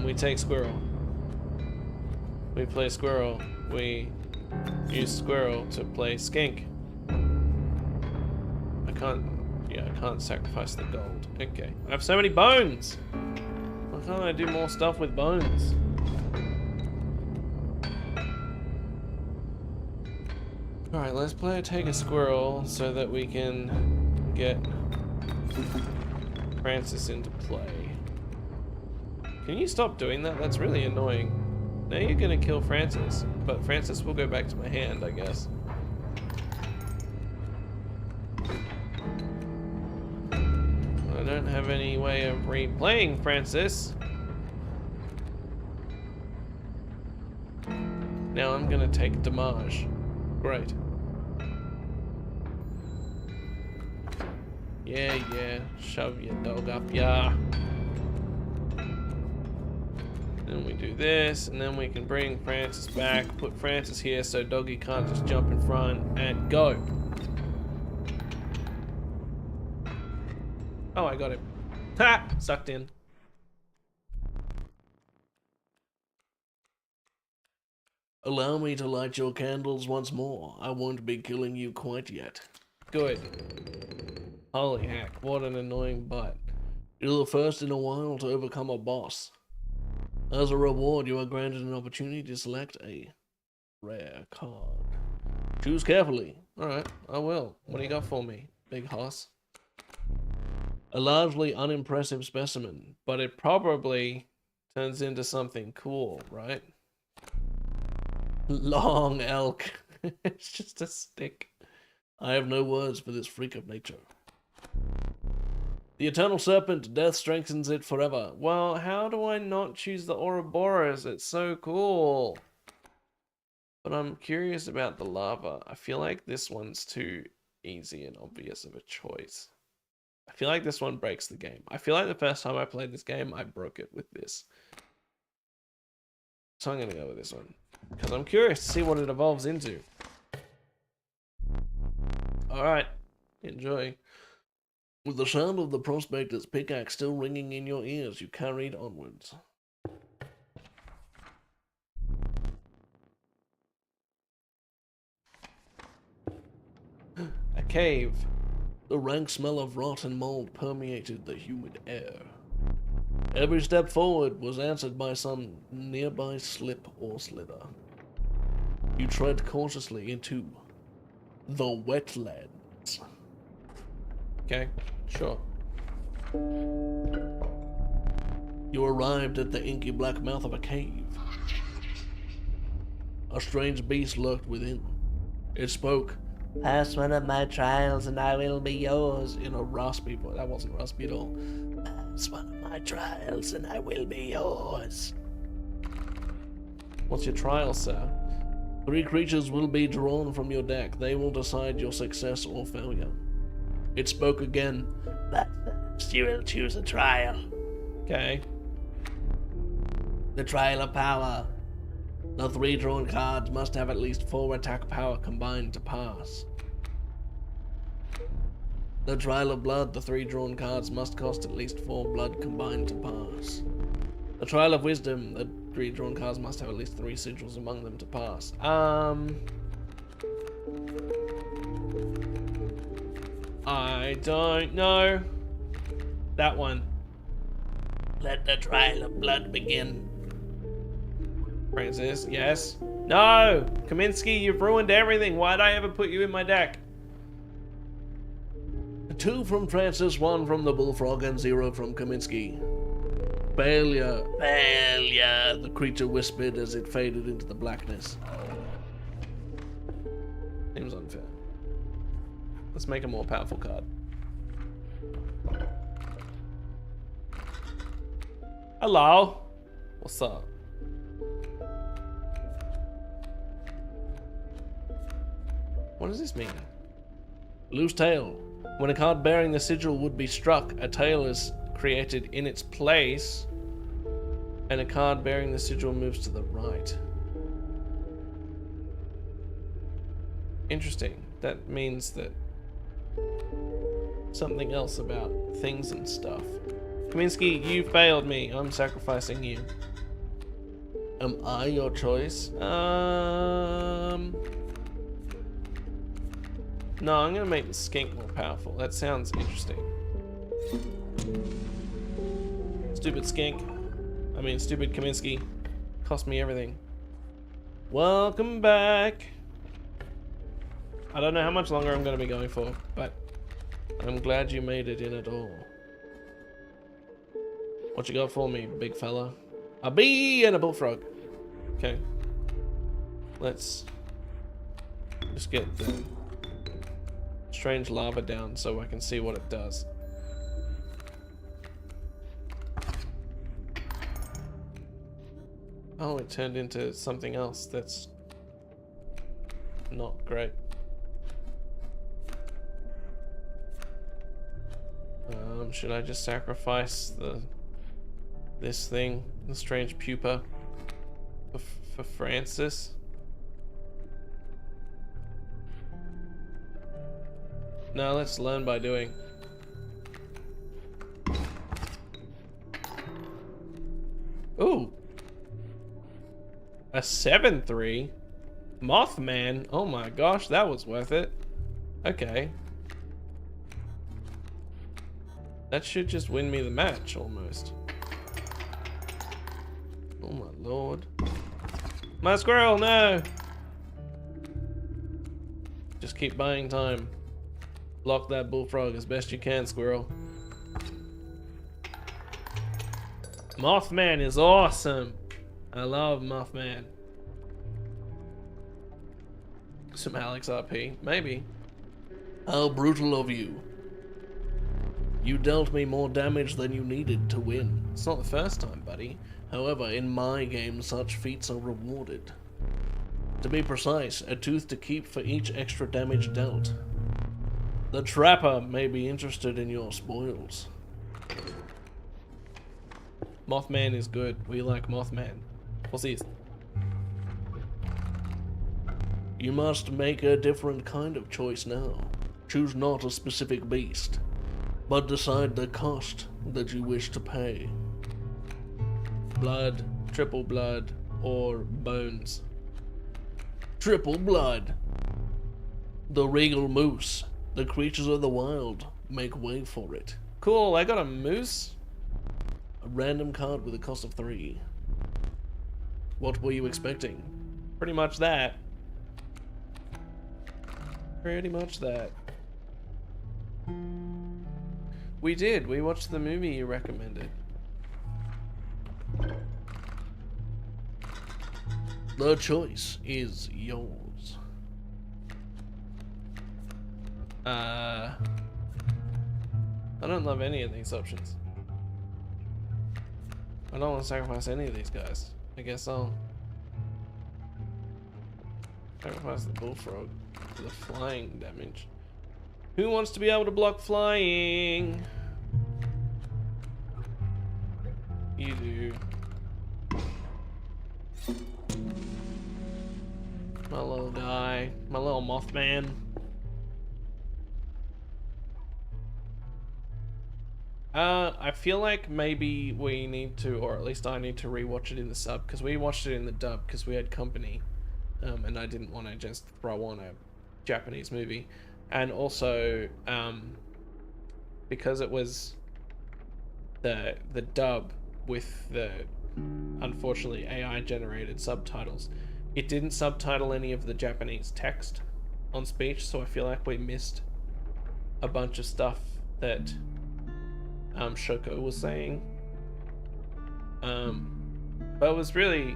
S1: We take squirrel. We play squirrel. We use squirrel to play skink. I can't sacrifice the gold. Okay. I have so many bones! Why can't I do more stuff with bones? Alright, let's play take a squirrel so that we can get Francis into play. Can you stop doing that? That's really annoying. Now you're gonna kill Francis, but Francis will go back to my hand, I guess. I don't have any way of replaying Francis. Now I'm gonna take damage. Great. Yeah, shove your dog up, yeah. Then we do this, and then we can bring Francis back, put Francis here so Doggy can't just jump in front, and go. Oh, I got him. Ha! Sucked in. Allow me to light your candles once more. I won't be killing you quite yet. Good. Holy heck, what an annoying butt. You're the first in a while to overcome a boss. As a reward, you are granted an opportunity to select a rare card. Choose carefully. Alright, I will. What do you got for me, big hoss? A largely unimpressive specimen, but it probably turns into something cool, right? Long elk. It's just a stick. I have no words for this freak of nature. The eternal serpent, death strengthens it forever. Well, how do I not choose the Ouroboros? It's so cool. But I'm curious about the lava. I feel like this one's too easy and obvious of a choice. I feel like this one breaks the game. I feel like the first time I played this game, I broke it with this. So I'm going to go with this one. Because I'm curious to see what it evolves into. Alright. Enjoy. With the sound of the prospector's pickaxe still ringing in your ears, you carried onwards. A cave. The rank smell of rot and mold permeated the humid air. Every step forward was answered by some nearby slip or slither. You tread cautiously into the wetlands. Okay, sure. You arrived at the inky black mouth of a cave. A strange beast lurked within. It spoke, "Pass one of my trials and I will be yours," in a raspy voice. That wasn't raspy at all. "Pass one of my trials and I will be yours." What's your trial, sir? 3 creatures will be drawn from your deck. They will decide your success or failure. It spoke again. "But first you will choose a trial." Okay. The trial of power. The 3 drawn cards must have at least 4 attack power combined to pass. The trial of blood. The 3 drawn cards must cost at least 4 blood combined to pass. The trial of wisdom. The 3 drawn cards must have at least 3 sigils among them to pass. I don't know. That one. Let the trial of blood begin. Francis, yes? No! Kaminsky, you've ruined everything. Why'd I ever put you in my deck? 2 from Francis, 1 from the Bullfrog, and 0 from Kaminsky. Failure. Failure, the creature whispered as it faded into the blackness. Seems unfair. Let's make a more powerful card. Hello. What's up? What does this mean? Loose tail. When a card bearing the sigil would be struck, a tail is created in its place, and a card bearing the sigil moves to the right. Interesting. That means that something else about things and stuff. Kaminsky, you failed me. I'm sacrificing you. Am I your choice? No, I'm gonna make the skink more powerful. That sounds interesting. Stupid skink. I mean, stupid Kaminsky. Cost me everything. Welcome back. I don't know how much longer I'm gonna be going for, but I'm glad you made it in at all. What you got for me, big fella? A bee and a bullfrog. Okay. Let's just get the strange lava down so I can see what it does. Oh, it turned into something else that's not great. Should I just sacrifice this thing, the strange pupa, for Francis? No, let's learn by doing. Ooh. A 7/3? Mothman? Oh my gosh, that was worth it. Okay. That should just win me the match, almost. Oh my lord. My squirrel, no! Just keep buying time. Block that bullfrog as best you can, squirrel. Mothman is awesome. I love Mothman. Some Alex RP, maybe. How brutal of you. You dealt me more damage than you needed to win. It's not the first time, buddy. However, in my game, such feats are rewarded. To be precise, a tooth to keep for each extra damage dealt. The trapper may be interested in your spoils. Mothman is good. We like Mothman. What's this? You must make a different kind of choice now. Choose not a specific beast. but decide the cost that you wish to pay. Blood, triple blood, or bones. Triple blood. The regal moose. The creatures of the wild make way for it. Cool, I got a moose. A random card with a cost of 3. What were you expecting? Pretty much that. Pretty much that. We did. We watched the movie you recommended. The choice is yours. I don't love any of these options. I don't want to sacrifice any of these guys. I guess I'll sacrifice the bullfrog for the flying damage. Who wants to be able to block flying? You do. My little guy. My little Mothman. I feel like maybe we need to, or at least I need to rewatch it in the sub, because we watched it in the dub because we had company, and I didn't want to just throw on a Japanese movie, and also because it was the dub with the unfortunately AI generated subtitles, it didn't subtitle any of the Japanese text on speech, so I feel like we missed a bunch of stuff that Shoko was saying. But it was really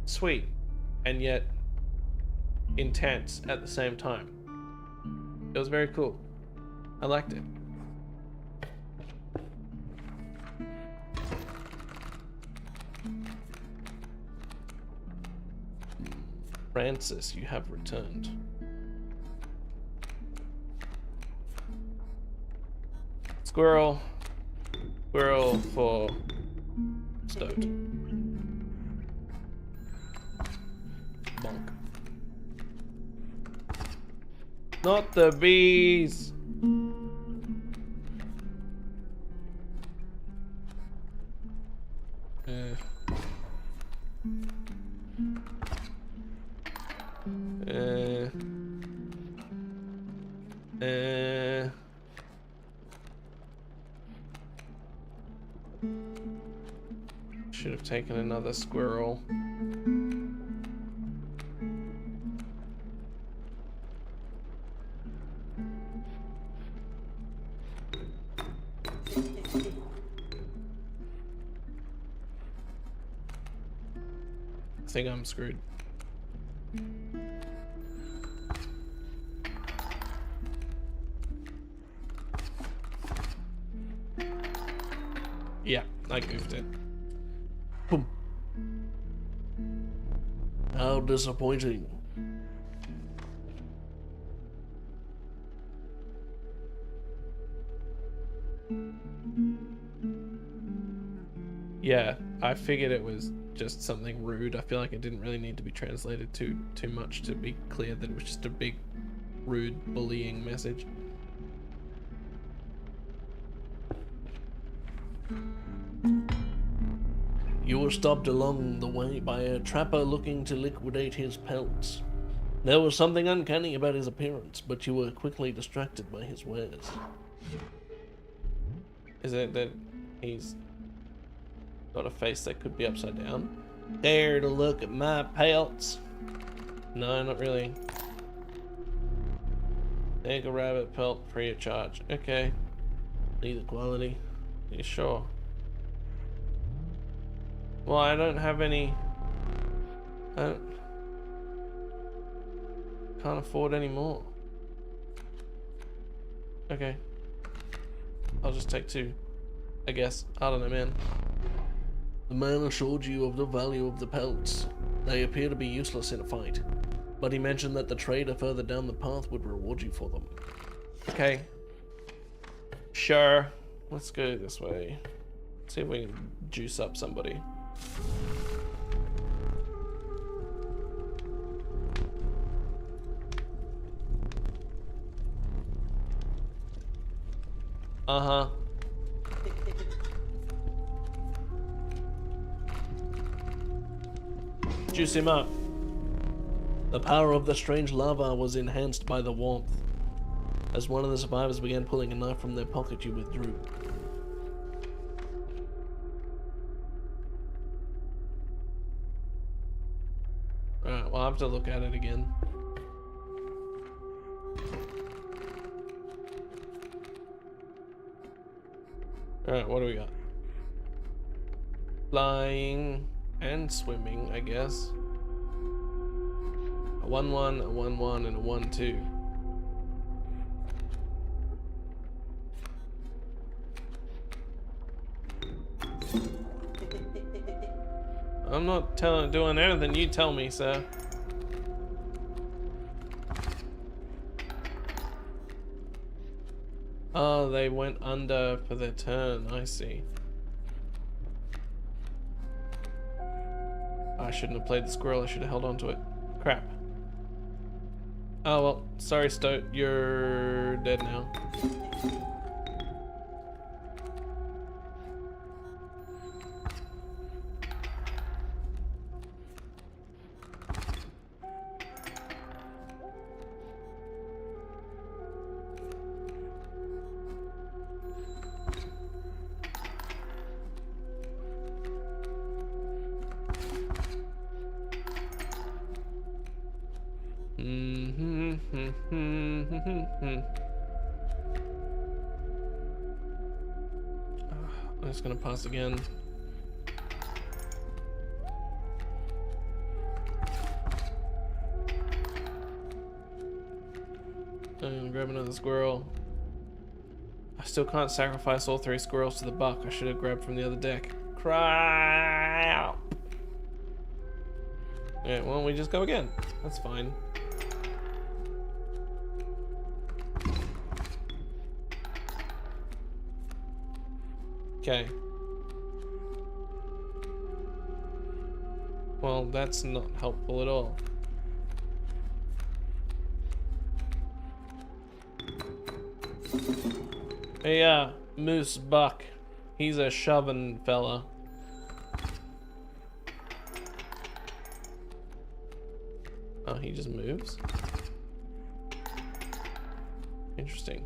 S1: sweet and yet intense at the same time. It was very cool. I liked it. Francis, you have returned. Squirrel. Squirrel for Stoat. Bonk. Not the bees! Should have taken another squirrel. I think I'm screwed. Yeah, I goofed it. Boom. How disappointing. Yeah, I figured it was just something rude. I feel like it didn't really need to be translated too much to be clear that it was just a big, rude, bullying message. You were stopped along the way by a trapper looking to liquidate his pelts. There was something uncanny about his appearance, but you were quickly distracted by his wares. Is it that he's got a face that could be upside down? Dare to look at my pelts? No, not really. Take a rabbit pelt free of charge. Okay. Neither quality. Are you sure? Well, I don't have any. I can't afford any more. Okay. I'll just take 2. I guess. I don't know, man. The man assured you of the value of the pelts. They appear to be useless in a fight, but he mentioned that the trader further down the path would reward you for them. Okay. Sure. Let's go this way. See if we can juice up somebody. Uh-huh. Juice him up. The power of the strange lava was enhanced by the warmth. As one of the survivors began pulling a knife from their pocket, you withdrew. Alright, well, I'll have to look at it again. Alright, what do we got? Flying and swimming, I guess. A 1-1, a 1-1, and a 1-2. I'm not doing anything you tell me, sir. Oh, they went under for their turn, I see. I shouldn't have played the squirrel, I should have held on to it. Crap. Oh well, sorry Stoat, you're dead now. I'm just gonna pause again. And grab another squirrel. I still can't sacrifice all 3 squirrels to the buck. I should have grabbed from the other deck. Cry out. Yeah, well, we just go again. That's fine. Okay. Well, that's not helpful at all. Hey, Moose Buck. He's a shoving fella. Oh, he just moves? Interesting.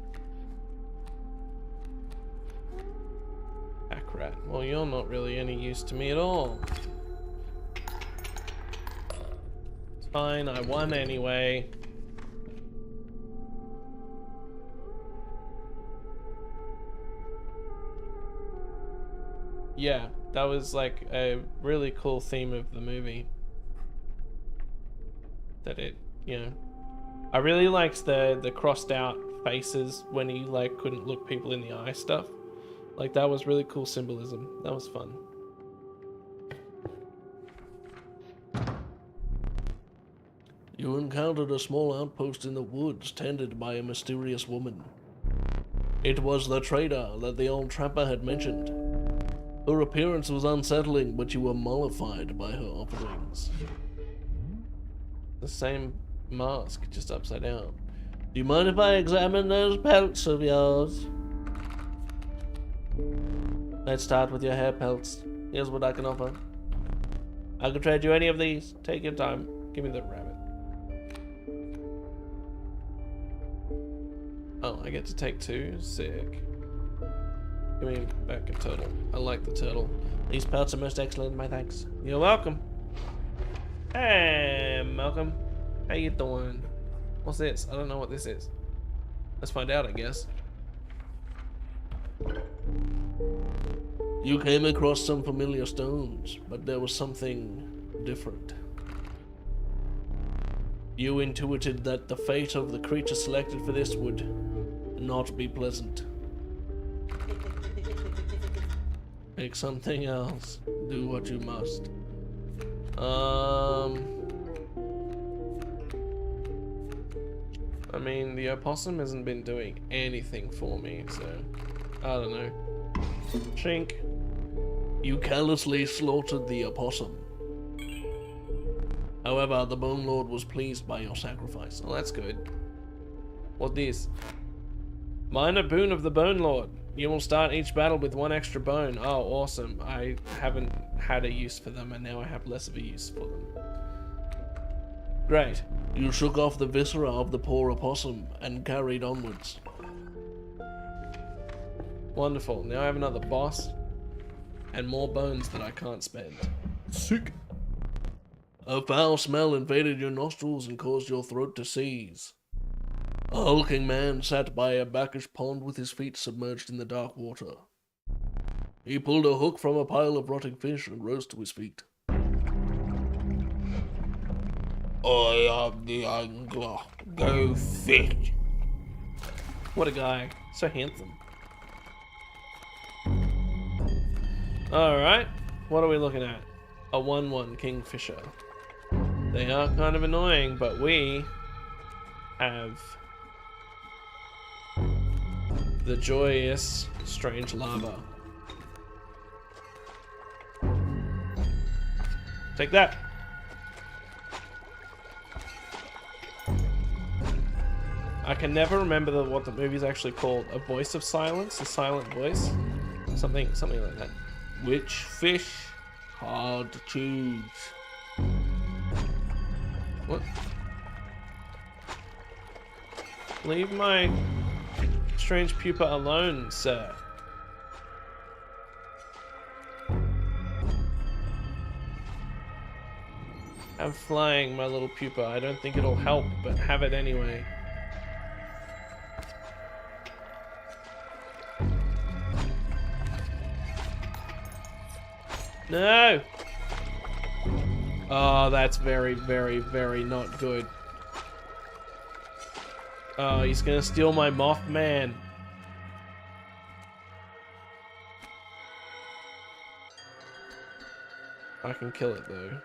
S1: Pack-rat. Well, you're not really any use to me at all. It's fine, I won anyway. Yeah, that was like a really cool theme of the movie. That it, you know, I really liked the crossed out faces when he like couldn't look people in the eye stuff. Like that was really cool symbolism. That was fun. You encountered a small outpost in the woods tended by a mysterious woman. It was the trader that the old trapper had mentioned. Her appearance was unsettling, but you were mollified by her offerings. The same mask, just upside down. Do you mind if I examine those pelts of yours? Let's start with your hair pelts. Here's what I can offer. I can trade you any of these. Take your time. Give me the rabbit. Oh, I get to take 2? Sick. Give me back a turtle. I like the turtle. These pelts are most excellent, my thanks. You're welcome. Hey, Malcolm. How you doing? What's this? I don't know what this is. Let's find out, I guess. You came across some familiar stones, but there was something different. You intuited that the fate of the creature selected for this would not be pleasant. Pick something else. Do what you must. I mean, the opossum hasn't been doing anything for me, so I don't know. Chink. You callously slaughtered the opossum. However, the Bone Lord was pleased by your sacrifice. Oh, that's good. What this? Minor boon of the Bone Lord. You will start each battle with 1 extra bone. Oh, awesome. I haven't had a use for them, and now I have less of a use for them. Great. You shook off the viscera of the poor opossum and carried onwards. Wonderful. Now I have another boss and more bones that I can't spend. Sick. A foul smell invaded your nostrils and caused your throat to seize. A hulking man sat by a brackish pond with his feet submerged in the dark water. He pulled a hook from a pile of rotting fish and rose to his feet. I am the angler. Go fish. What a guy. So handsome. Alright. What are we looking at? A 1/1 kingfisher. They are kind of annoying, but we have the joyous strange lava. Take that. I can never remember what the movie's actually called. A Voice of Silence? A Silent Voice? Something like that. Which fish? Hard to choose. What? Leave my strange pupa alone, sir. I'm flying, my little pupa. I don't think it'll help, but have it anyway. No! Oh, that's very, very, very not good. Oh, he's gonna steal my Mothman. I can kill it though.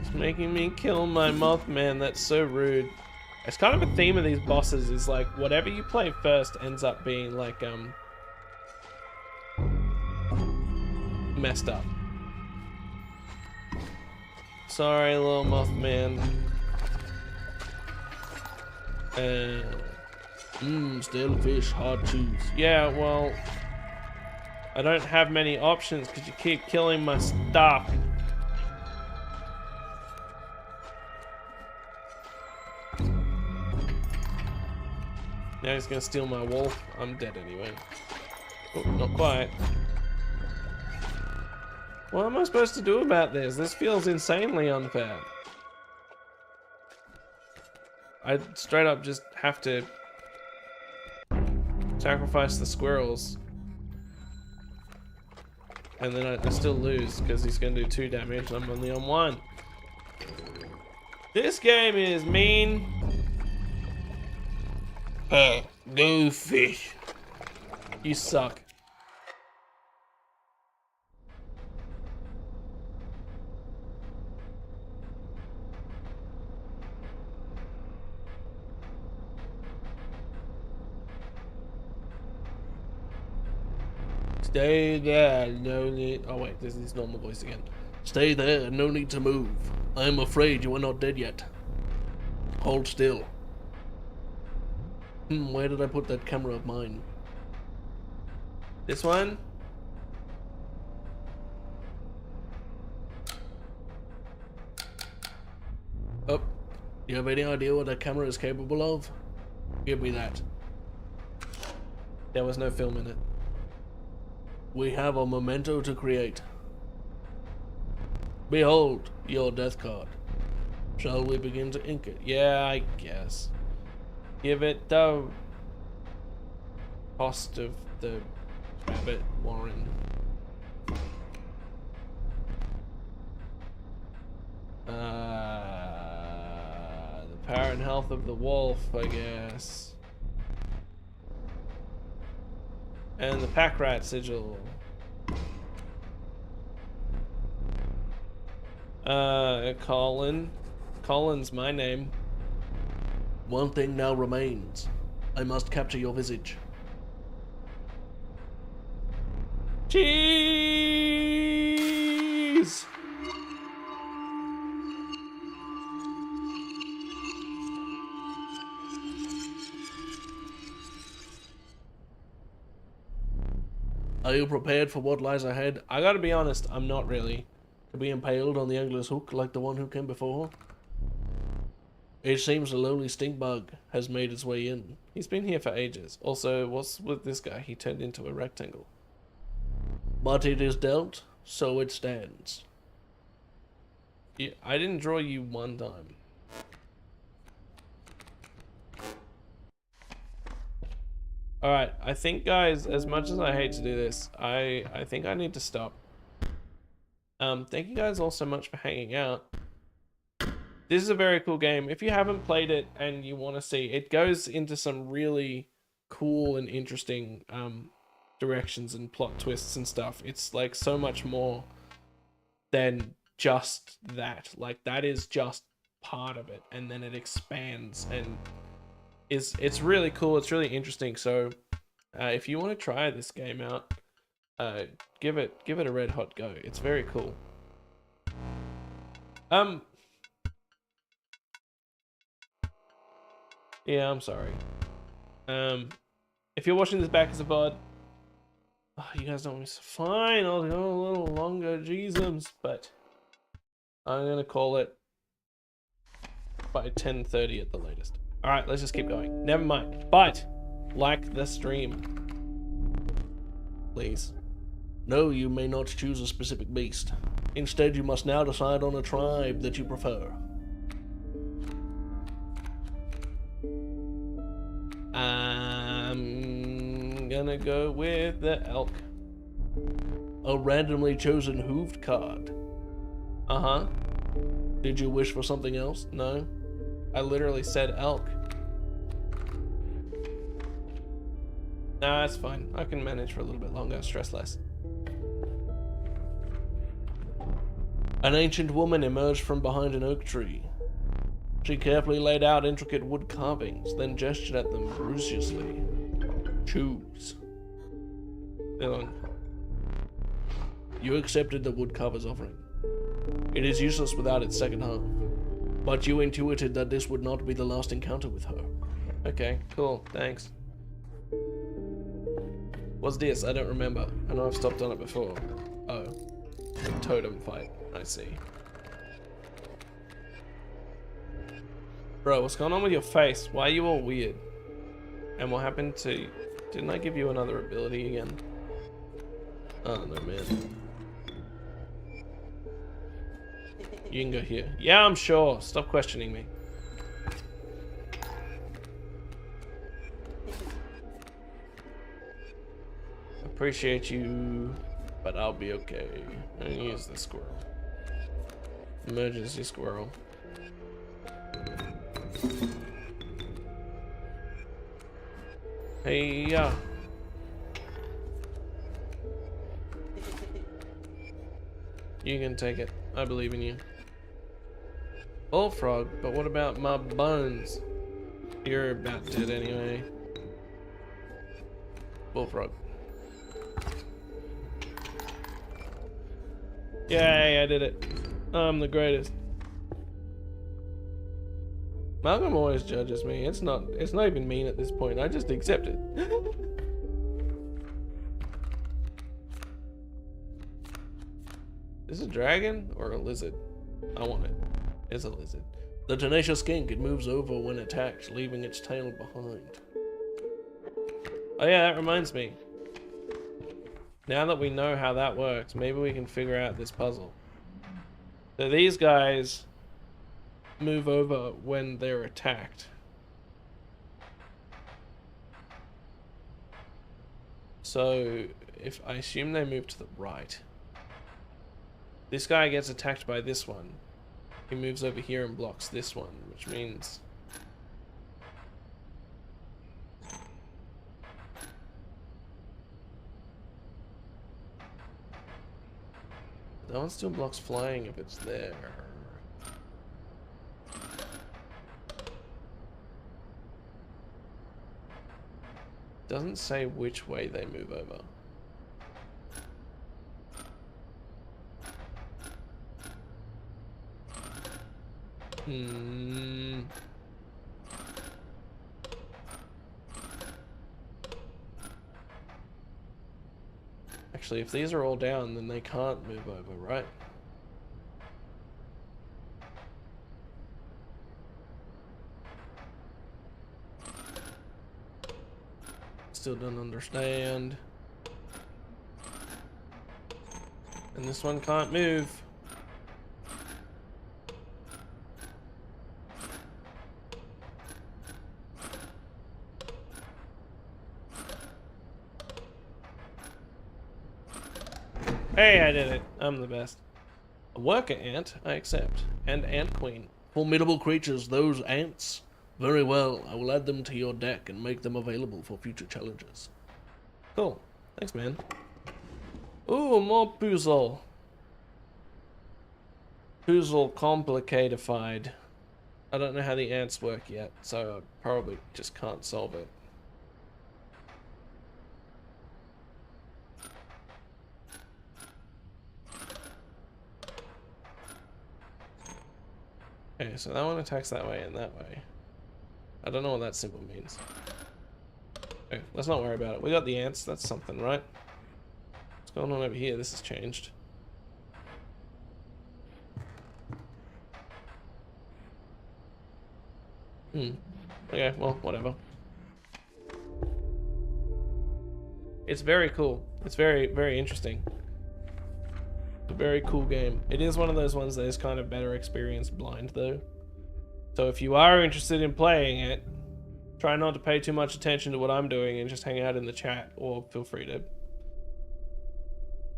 S1: It's making me kill my Mothman. That's so rude. It's kind of a theme of these bosses is like whatever you play first ends up being like messed up. Sorry, little Mothman. Stale fish, hard choose. Yeah, well, I don't have many options because you keep killing my stuff. Now he's gonna steal my wolf. I'm dead anyway. Oh, not quite. What am I supposed to do about this? This feels insanely unfair. I straight up just have to sacrifice the squirrels. And then I still lose because he's going to do 2 damage and I'm only on 1. This game is mean. Go fish. You suck. Stay there, no need. Oh wait, this is his normal voice again. Stay there, no need to move. I am afraid you are not dead yet. Hold still. Where did I put that camera of mine? This one? Oh, do you have any idea what that camera is capable of? Give me that. There was no film in it. We have a memento to create. Behold, your death card. Shall we begin to ink it? Yeah, I guess. Give it the cost of the rabbit warren. The power and health of the wolf, I guess. And the pack rat sigil. Colin. Colin's my name. One thing now remains. I must capture your visage. Cheese! Are you prepared for what lies ahead? I gotta be honest, I'm not really. To be impaled on the angler's hook like the one who came before? It seems the lonely stink bug has made its way in. He's been here for ages. Also, what's with this guy? He turned into a rectangle. But it is dealt, so it stands. Yeah, I didn't draw you one time. Alright, I think, guys, as much as I hate to do this, I think I need to stop. Thank you guys all so much for hanging out. This is a very cool game. If you haven't played it and you want to see, it goes into some really cool and interesting directions and plot twists and stuff. It's like so much more than just that. Like that is just part of it, and then it expands and it's really cool. It's really interesting. So if you want to try this game out, give it a red hot go. It's very cool. Yeah, I'm sorry. If you're watching this back as a VOD, oh, you guys don't want me to, fine, I'll go a little longer, Jesus, but I'm gonna call it by 10:30 at the latest. All right, let's just keep going. Never mind. But like the stream, please. No, you may not choose a specific beast. Instead, you must now decide on a tribe that you prefer. I'm gonna go with the elk. A randomly chosen hooved card. Uh-huh. Did you wish for something else? No. I literally said elk. Nah, it's fine. I can manage for a little bit longer, stress less. An ancient woman emerged from behind an oak tree. She carefully laid out intricate wood carvings, then gestured at them brusquely. Choose. You accepted the woodcarver's offering. It is useless without its second half, but you intuited that this would not be the last encounter with her. Okay, cool, thanks. What's this? I don't remember. I know I've stopped on it before. Oh, a totem fight. I see. Bro, what's going on with your face? Why are you all weird? And what happened to... Didn't I give you another ability again? Oh, no, man. You can go here. Yeah, I'm sure. Stop questioning me. Appreciate you, but I'll be okay. I'm gonna use the squirrel. Emergency squirrel. Hey, yeah. You can take it. I believe in you. Bullfrog, but what about my bones? You're about dead anyway. Bullfrog. Yay, I did it. I'm the greatest. Malcolm always judges me. It's not even mean at this point. I just accept it. Is it a dragon or a lizard? I want it. It's a lizard. The tenacious skink, it moves over when attacked, leaving its tail behind. Oh yeah, that reminds me. Now that we know how that works, maybe we can figure out this puzzle. So these guys move over when they're attacked. So if I assume they move to the right, this guy gets attacked by this one. He moves over here and blocks this one, which means that one still blocks flying if it's there. Doesn't say which way they move over. Actually, if these are all down, then they can't move over, right? Still don't understand. And this one can't move. Hey, I did it. I'm the best. A worker ant, I accept. And ant queen.
S3: Formidable creatures, those ants. Very well, I will add them to your deck and make them available for future challenges.
S1: Cool. Thanks, man. Ooh, more puzzle. Puzzle complicatified. I don't know how the ants work yet, so I probably just can't solve it. Okay, so that one attacks that way and that way. I don't know what that symbol means. Okay, let's not worry about it. We got the ants, that's something, right? What's going on over here? This has changed. Okay, well, whatever. It's very cool. It's very, very interesting. It's a very cool game. It is one of those ones that is kind of better experienced blind, though. So if you are interested in playing it, try not to pay too much attention to what I'm doing and just hang out in the chat, or feel free to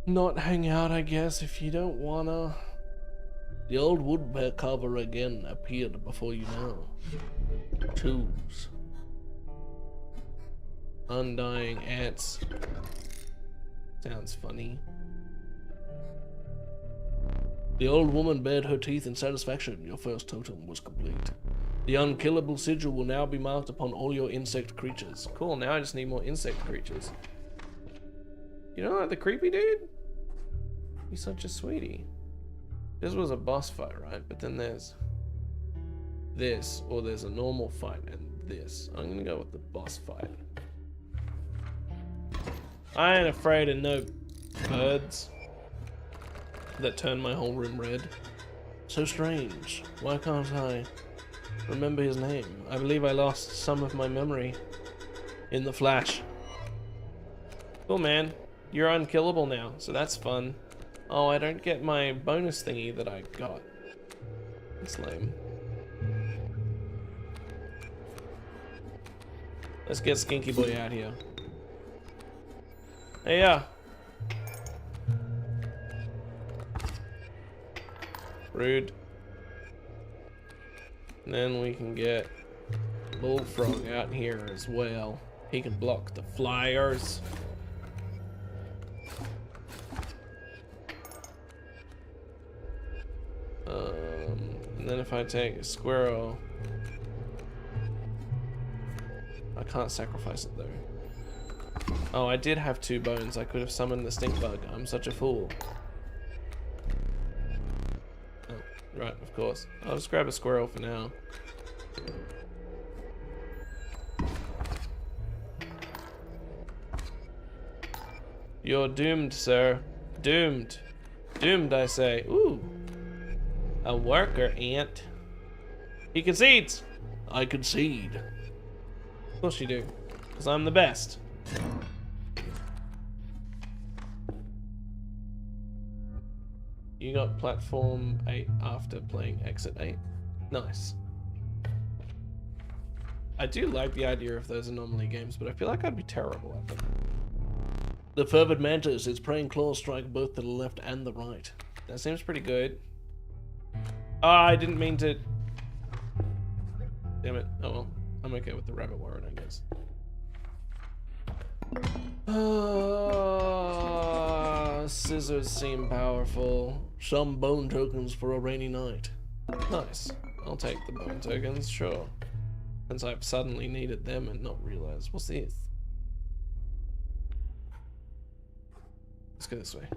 S1: not hang out, I guess, if you don't wanna.
S3: The old woodpecker carver again appeared before you know. Choose.
S1: Undying ants. Sounds funny.
S3: The old woman bared her teeth in satisfaction. Your first totem was complete. The unkillable sigil will now be marked upon all your insect creatures.
S1: Cool, now I just need more insect creatures. You know, like the creepy dude? He's such a sweetie. This was a boss fight, right? But then there's this, or there's a normal fight and this. I'm gonna go with the boss fight. I ain't afraid of no birds that turn my whole room red.
S3: So strange. Why can't I
S1: remember his name? I believe I lost some of my memory in the flash. Cool, man. You're unkillable now, so that's fun. Oh, I don't get my bonus thingy that I got. That's lame. Let's get Skinky Boy out here. Hey, yeah. Rude. And then we can get Bullfrog out here as well. He can block the flyers. And then if I take a squirrel, I can't sacrifice it though. Oh, I did have 2 bones. I could have summoned the stink bug. I'm such a fool. Oh, right, of course. I'll just grab a squirrel for now. You're doomed, sir. Doomed. Doomed, I say. Ooh. A worker ant. He concedes.
S3: I concede.
S1: Of course you do. Because I'm the best. You got platform 8 after playing exit 8. Nice. I do like the idea of those anomaly games, but I feel like I'd be terrible at them.
S3: The fervid mantis, its praying claws strike both to the left and the right.
S1: That seems pretty good. Oh, I didn't mean to. Damn it. Oh well. I'm okay with the rabbit warren, I guess. Scissors seem powerful.
S3: Some bone tokens for a rainy night.
S1: Nice. I'll take the bone tokens, sure. Since I've suddenly needed them and not realized. What's this? Let's go this way.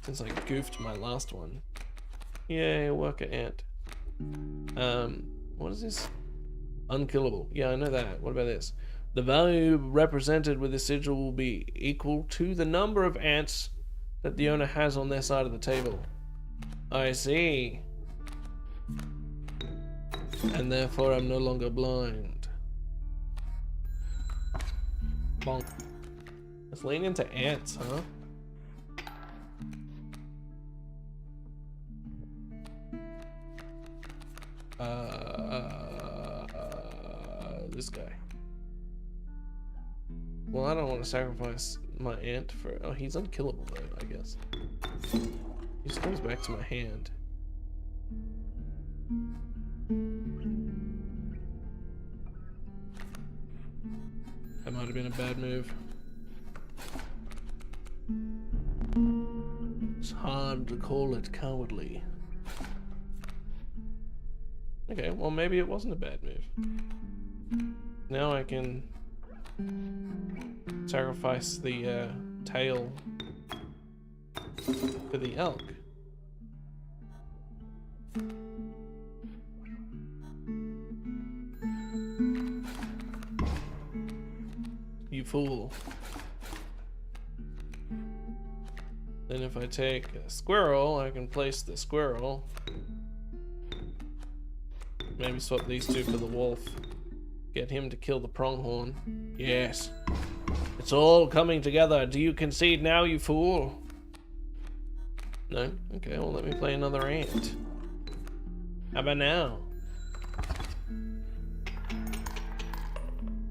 S1: Since I goofed my last one. Yay, worker ant. What is this? Unkillable. Yeah, I know that. What about this?
S3: The value represented with this sigil will be equal to the number of ants that the owner has on their side of the table. I see. And therefore I'm no longer blind. Bonk. Let's lean into ants, huh? This guy. Well, I don't want to sacrifice my ant for... Oh, he's unkillable though, I guess. He just comes back to my hand. That might have been a bad move. It's hard to call it cowardly. Okay, well maybe it wasn't a bad move. Now I can sacrifice the tail for the elk. You fool. Then if I take a squirrel, I can place the squirrel. Maybe swap these two for the wolf. Get him to kill the pronghorn. Yes. It's all coming together. Do you concede now, you fool? No? Okay, well let me play another ant. How about now?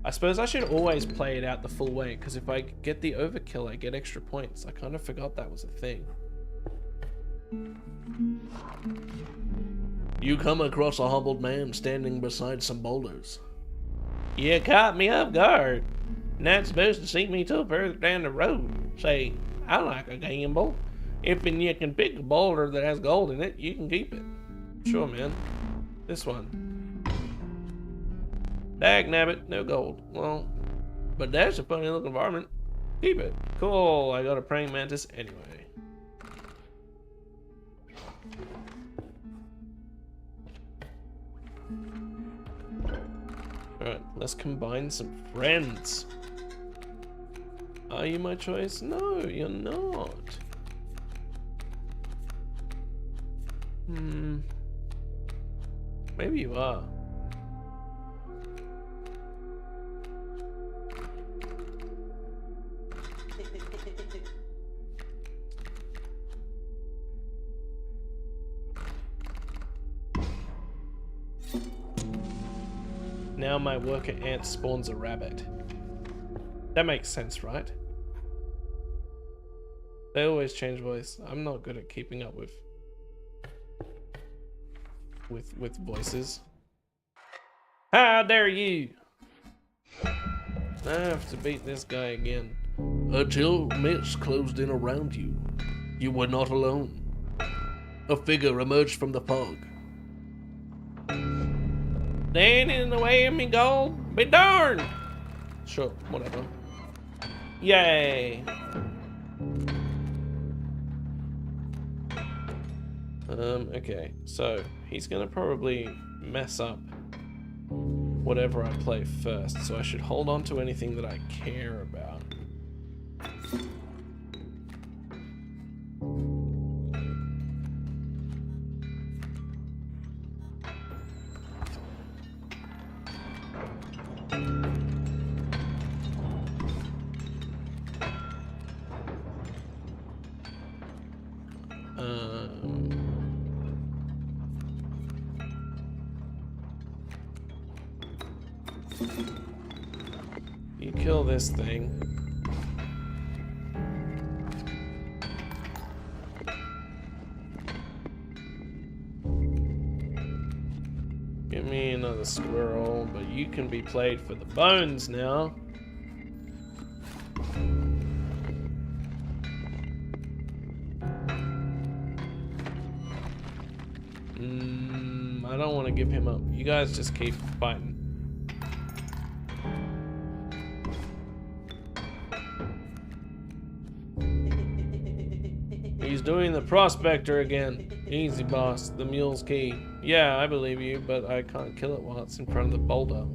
S3: I suppose I should always play it out the full way, because if I get the overkill, I get extra points. I kind of forgot that was a thing. You come across a humbled man standing beside some boulders. You caught me off guard. Not supposed to see me till further down the road. Say, I like a gamble. If you can pick a boulder that has gold in it, you can keep it. Sure, man. This one. Dagnabbit, no gold. Well, but that's a funny looking varmint. Keep it. Cool, I got a praying mantis anyway. Alright, let's combine some friends. Are you my choice? No, you're not. Maybe you are. Now my worker ant spawns a rabbit. That makes sense, right? They always change voice. I'm not good at keeping up with voices. How dare you! I have to beat this guy again. Until mist closed in around you, you were not alone. A figure emerged from the fog. Stand in the way of me gold, be darned! Sure, whatever. Yay! Okay, so he's gonna probably mess up whatever I play first, so I should hold on to anything that I care about. You kill this thing. Give me another squirrel, but you can be played for the bones now. I don't want to give him up. You guys just keep fighting. He's doing the prospector again. Easy, boss. The mule's key. Yeah, I believe you, but I can't kill it while it's in front of the boulder.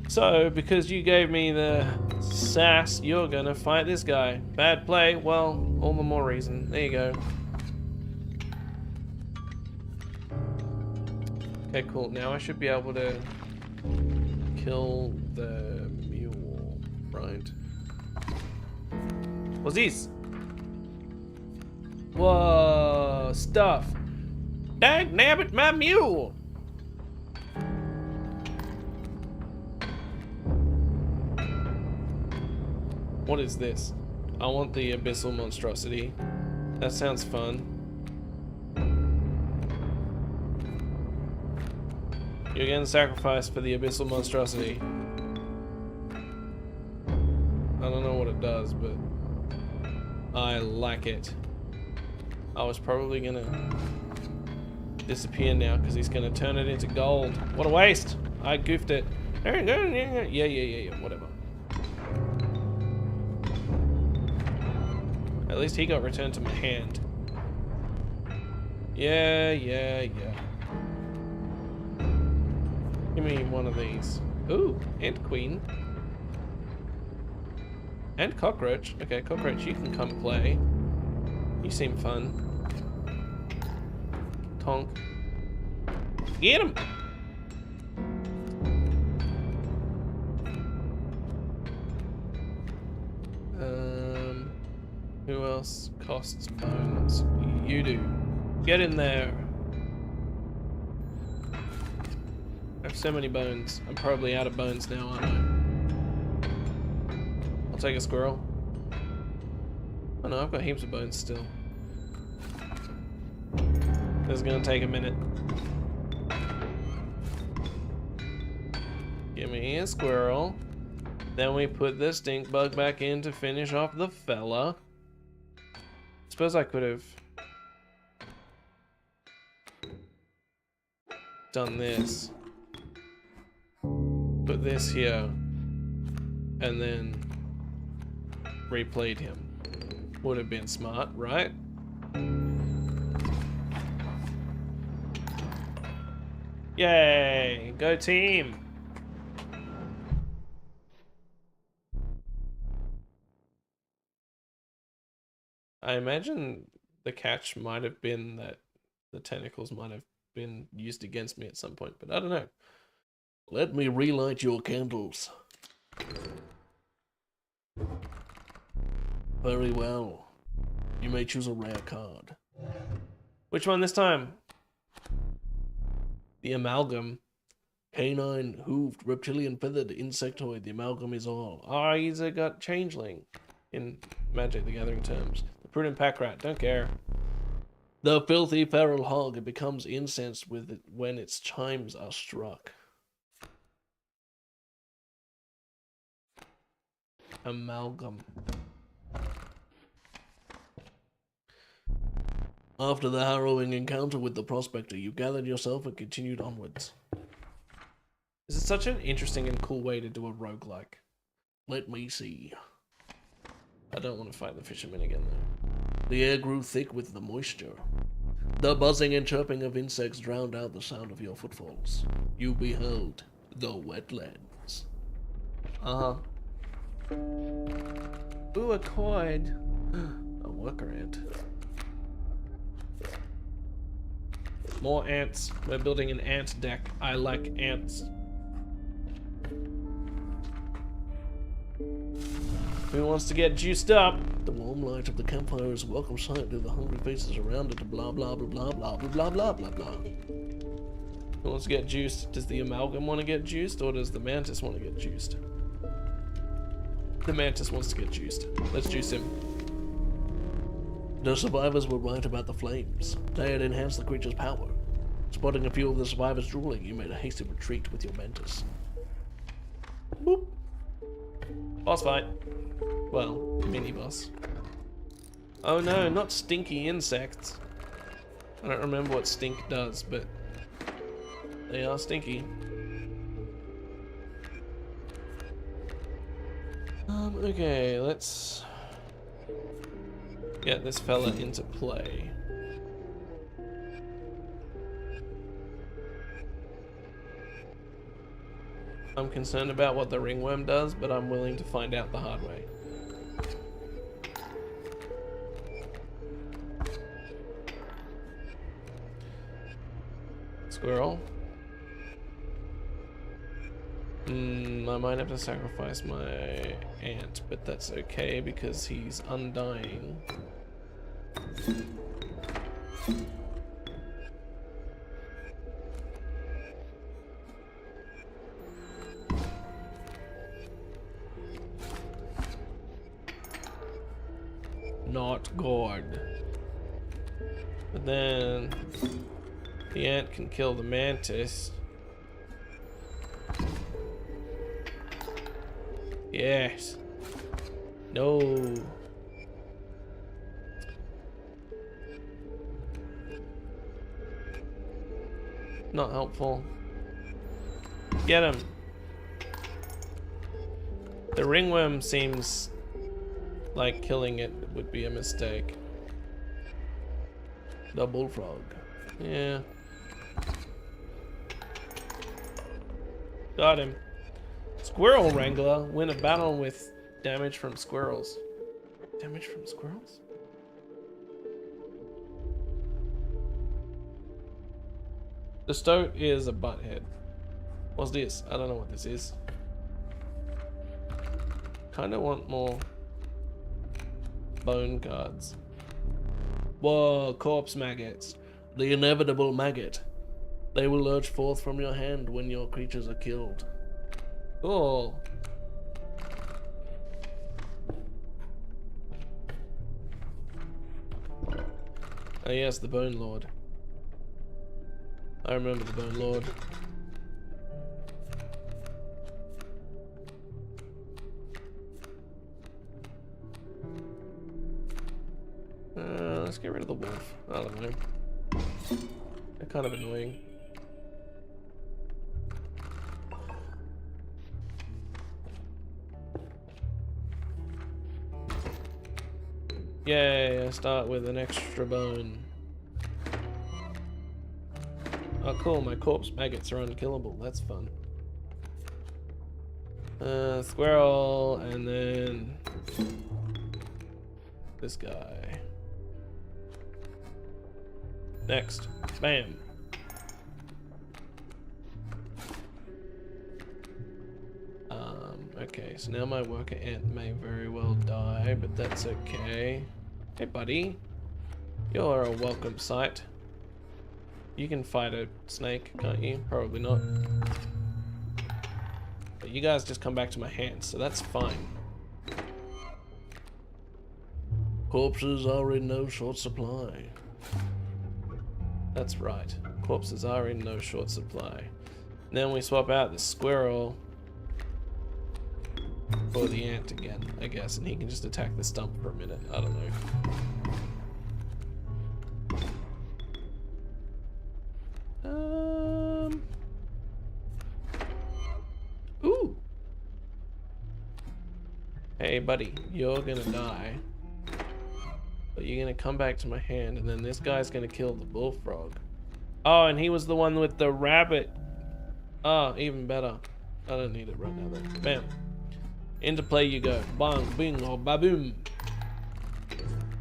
S3: So, because you gave me the sass, you're gonna fight this guy. Bad play? Well, all the more reason. There you go. Okay, cool. Now I should be able to kill the mule, right? What's this? Whoa, stuff. Dag nabbit, my mule! What is this? I want the abyssal monstrosity. That sounds fun. You're getting sacrificed for the abyssal monstrosity. I don't know what it does, but I like it. I was probably gonna disappear now because he's gonna turn it into gold. What a waste! I goofed it. Yeah, whatever. At least he got returned to my hand. Yeah. Give me one of these. Ooh, Ant Queen. And Cockroach. Okay, Cockroach, you can come play. You seem fun. Tonk. Get him! Who else costs bones? You do. Get in there. I have so many bones. I'm probably out of bones now, aren't I? I'll take a squirrel. Oh no, I've got heaps of bones still. This is gonna take a minute. Give me a squirrel. Then we put the stink bug back in to finish off the fella. Suppose I could have done this. Put this here. And then replayed him. Would have been smart, right? Yay! Go team! I imagine the catch might have been that the tentacles might have been used against me at some point, but I don't know. Let me relight your candles. Very well. You may choose a rare card. Which one this time? The amalgam. Canine, hooved, reptilian, feathered, insectoid. The amalgam is all. Ah, he's a gut changeling. In Magic the Gathering terms. The prudent pack rat, don't care. The filthy feral hog. It becomes incensed with it when its chimes are struck. Amalgam. After the harrowing encounter with the prospector, you gathered yourself and continued onwards. This is such an interesting and cool way to do a roguelike. Let me see. I don't want to fight the fisherman again, though. The air grew thick with the moisture. The buzzing and chirping of insects drowned out the sound of your footfalls. You beheld the wetlands. Uh-huh. Ooh, a coin. A worker ant. More ants. We're building an ant deck. I like ants. Who wants to get juiced up? The warm light of the campfire is a welcome sight to the hungry faces around it. Blah blah blah blah blah blah blah blah blah. Who wants to get juiced? Does the amalgam want to get juiced, or does the mantis want to get juiced? The mantis wants to get juiced. Let's juice him. The survivors were right about the flames. They had enhanced the creature's power. Spotting a few of the survivors drooling, you made a hasty retreat with your mantis. Boop. Boss fight. Well, mini-boss. Oh no, not stinky insects. I don't remember what stink does, but they are stinky. Okay, let's get this fella into play.
S1: I'm concerned about what the ringworm does, but I'm willing to find out the hard way. Squirrel. I might have to sacrifice my ant, but that's okay because he's undying. Not good. But then the ant can kill the mantis. Yes. No. Not helpful. Get him. The ringworm seems like killing it would be a mistake. The bullfrog. Yeah. Got him. Squirrel Wrangler. Win a battle with damage from squirrels. Damage from squirrels? The stoat is a butthead. What's this? I don't know what this is. Kinda want more bone cards. Whoa, corpse maggots. The inevitable maggot. They will lurch forth from your hand when your creatures are killed. Cool. Oh yes, the Bone Lord. I remember the Bone Lord. Let's get rid of the wolf. I don't know. They're kind of annoying. Yay, I start with an extra bone. Oh cool, my corpse maggots are unkillable. That's fun. Squirrel, and then this guy. Next. Bam. Okay, so now my worker ant may very well die, but that's okay. Hey buddy. You're a welcome sight. You can fight a snake, can't you? Probably not. But you guys just come back to my hands, so that's fine. Corpses are in no short supply. That's right. Corpses are in no short supply. Then we swap out the squirrel for the ant again, I guess, and he can just attack the stump for a minute. I don't know. Ooh. Hey, buddy, you're gonna die. But you're gonna come back to my hand, and then this guy's gonna kill the bullfrog. Oh, and he was the one with the rabbit. Oh, even better. I don't need it right now though. Bam. Into play you go. Bang, bingo, baboom.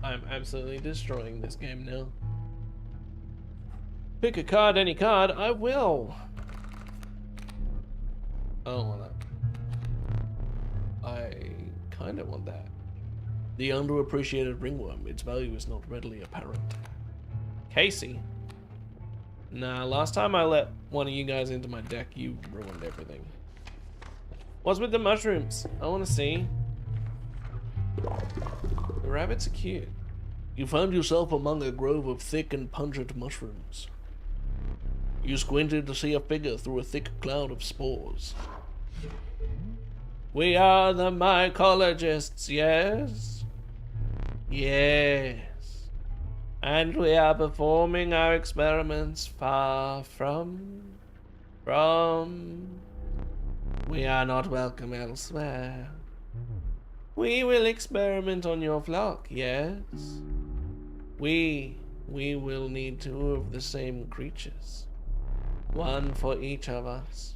S1: I'm absolutely destroying this game now. Pick a card, any card. I will. I don't want that. I kind of want that. The underappreciated ringworm. Its value is not readily apparent. Casey. Nah, last time I let one of you guys into my deck, you ruined everything. What's with the mushrooms? I want to see. The rabbits are cute. You found yourself among a grove of thick and pungent mushrooms. You squinted to see a figure through a thick cloud of spores. We are the mycologists, yes? Yes. And we are performing our experiments far from... We are not welcome elsewhere. We will experiment on your flock, yes? We will need 2 of the same creatures. 1 for each of us.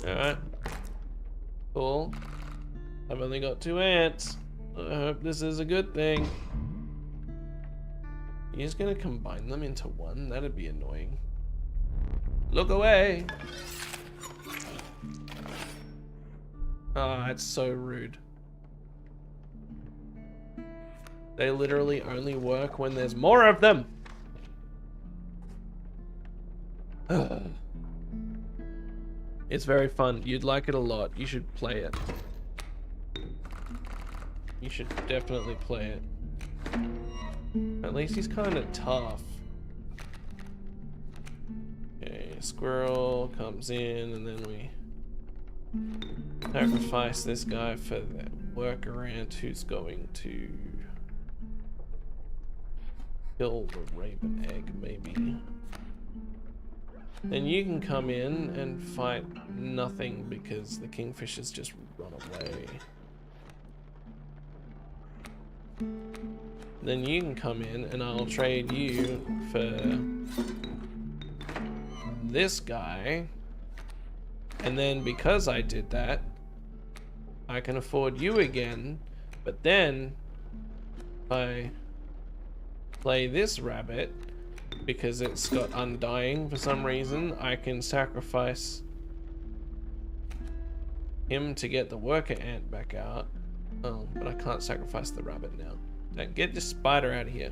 S3: Alright. Cool. I've only got 2 ants. I hope this is a good thing. You're just gonna combine them into one? That'd be annoying. Look away! Ah, it's so rude. They literally only work when there's more of them! It's very fun. You'd like it a lot. You should play it. You should definitely play it. At least he's kind of tough. Okay, squirrel comes in, and then we sacrifice this guy for the worker ant who's going to kill the raven egg, maybe. Then you can come in and fight nothing because the kingfishers just run away. Then you can come in and I'll trade you for this guy. And then because I did that, I can afford you again. But then if I play this rabbit, because it's got undying for some reason, I can sacrifice him to get the worker ant back out. Oh, but I can't sacrifice the rabbit now. Now get this spider out of here.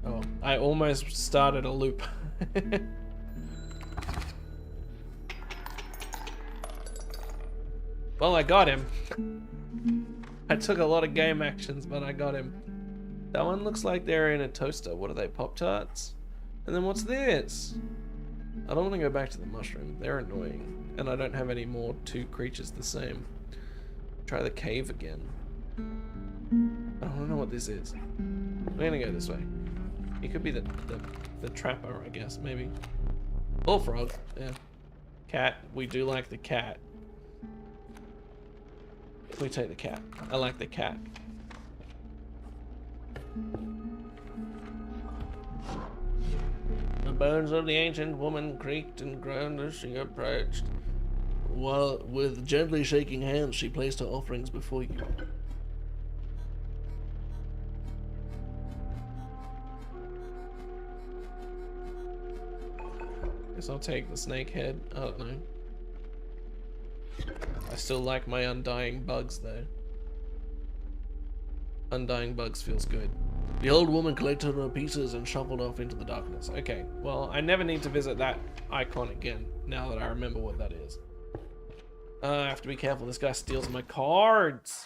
S3: Oh, I almost started a loop. Well, I got him. I took a lot of game actions, but I got him. That one looks like they're in a toaster. What are they, Pop-Tarts? And then what's this? I don't want to go back to the mushroom. They're annoying. And I don't have any more 2 creatures the same. Try the cave again. I don't know what this is. We're gonna go this way. He could be the trapper, I guess, maybe. Bullfrog, yeah. Cat, we do like the cat. We take the cat. I like the cat. The bones of the ancient woman creaked and groaned as she approached. While with gently shaking hands, she placed her offerings before you. Guess I'll take the snake head. I don't know. I still like my undying bugs though. Undying bugs feels good. The old woman collected her pieces and shuffled off into the darkness. Okay, well, I never need to visit that icon again, now that I remember what that is. I have to be careful, this guy steals my cards!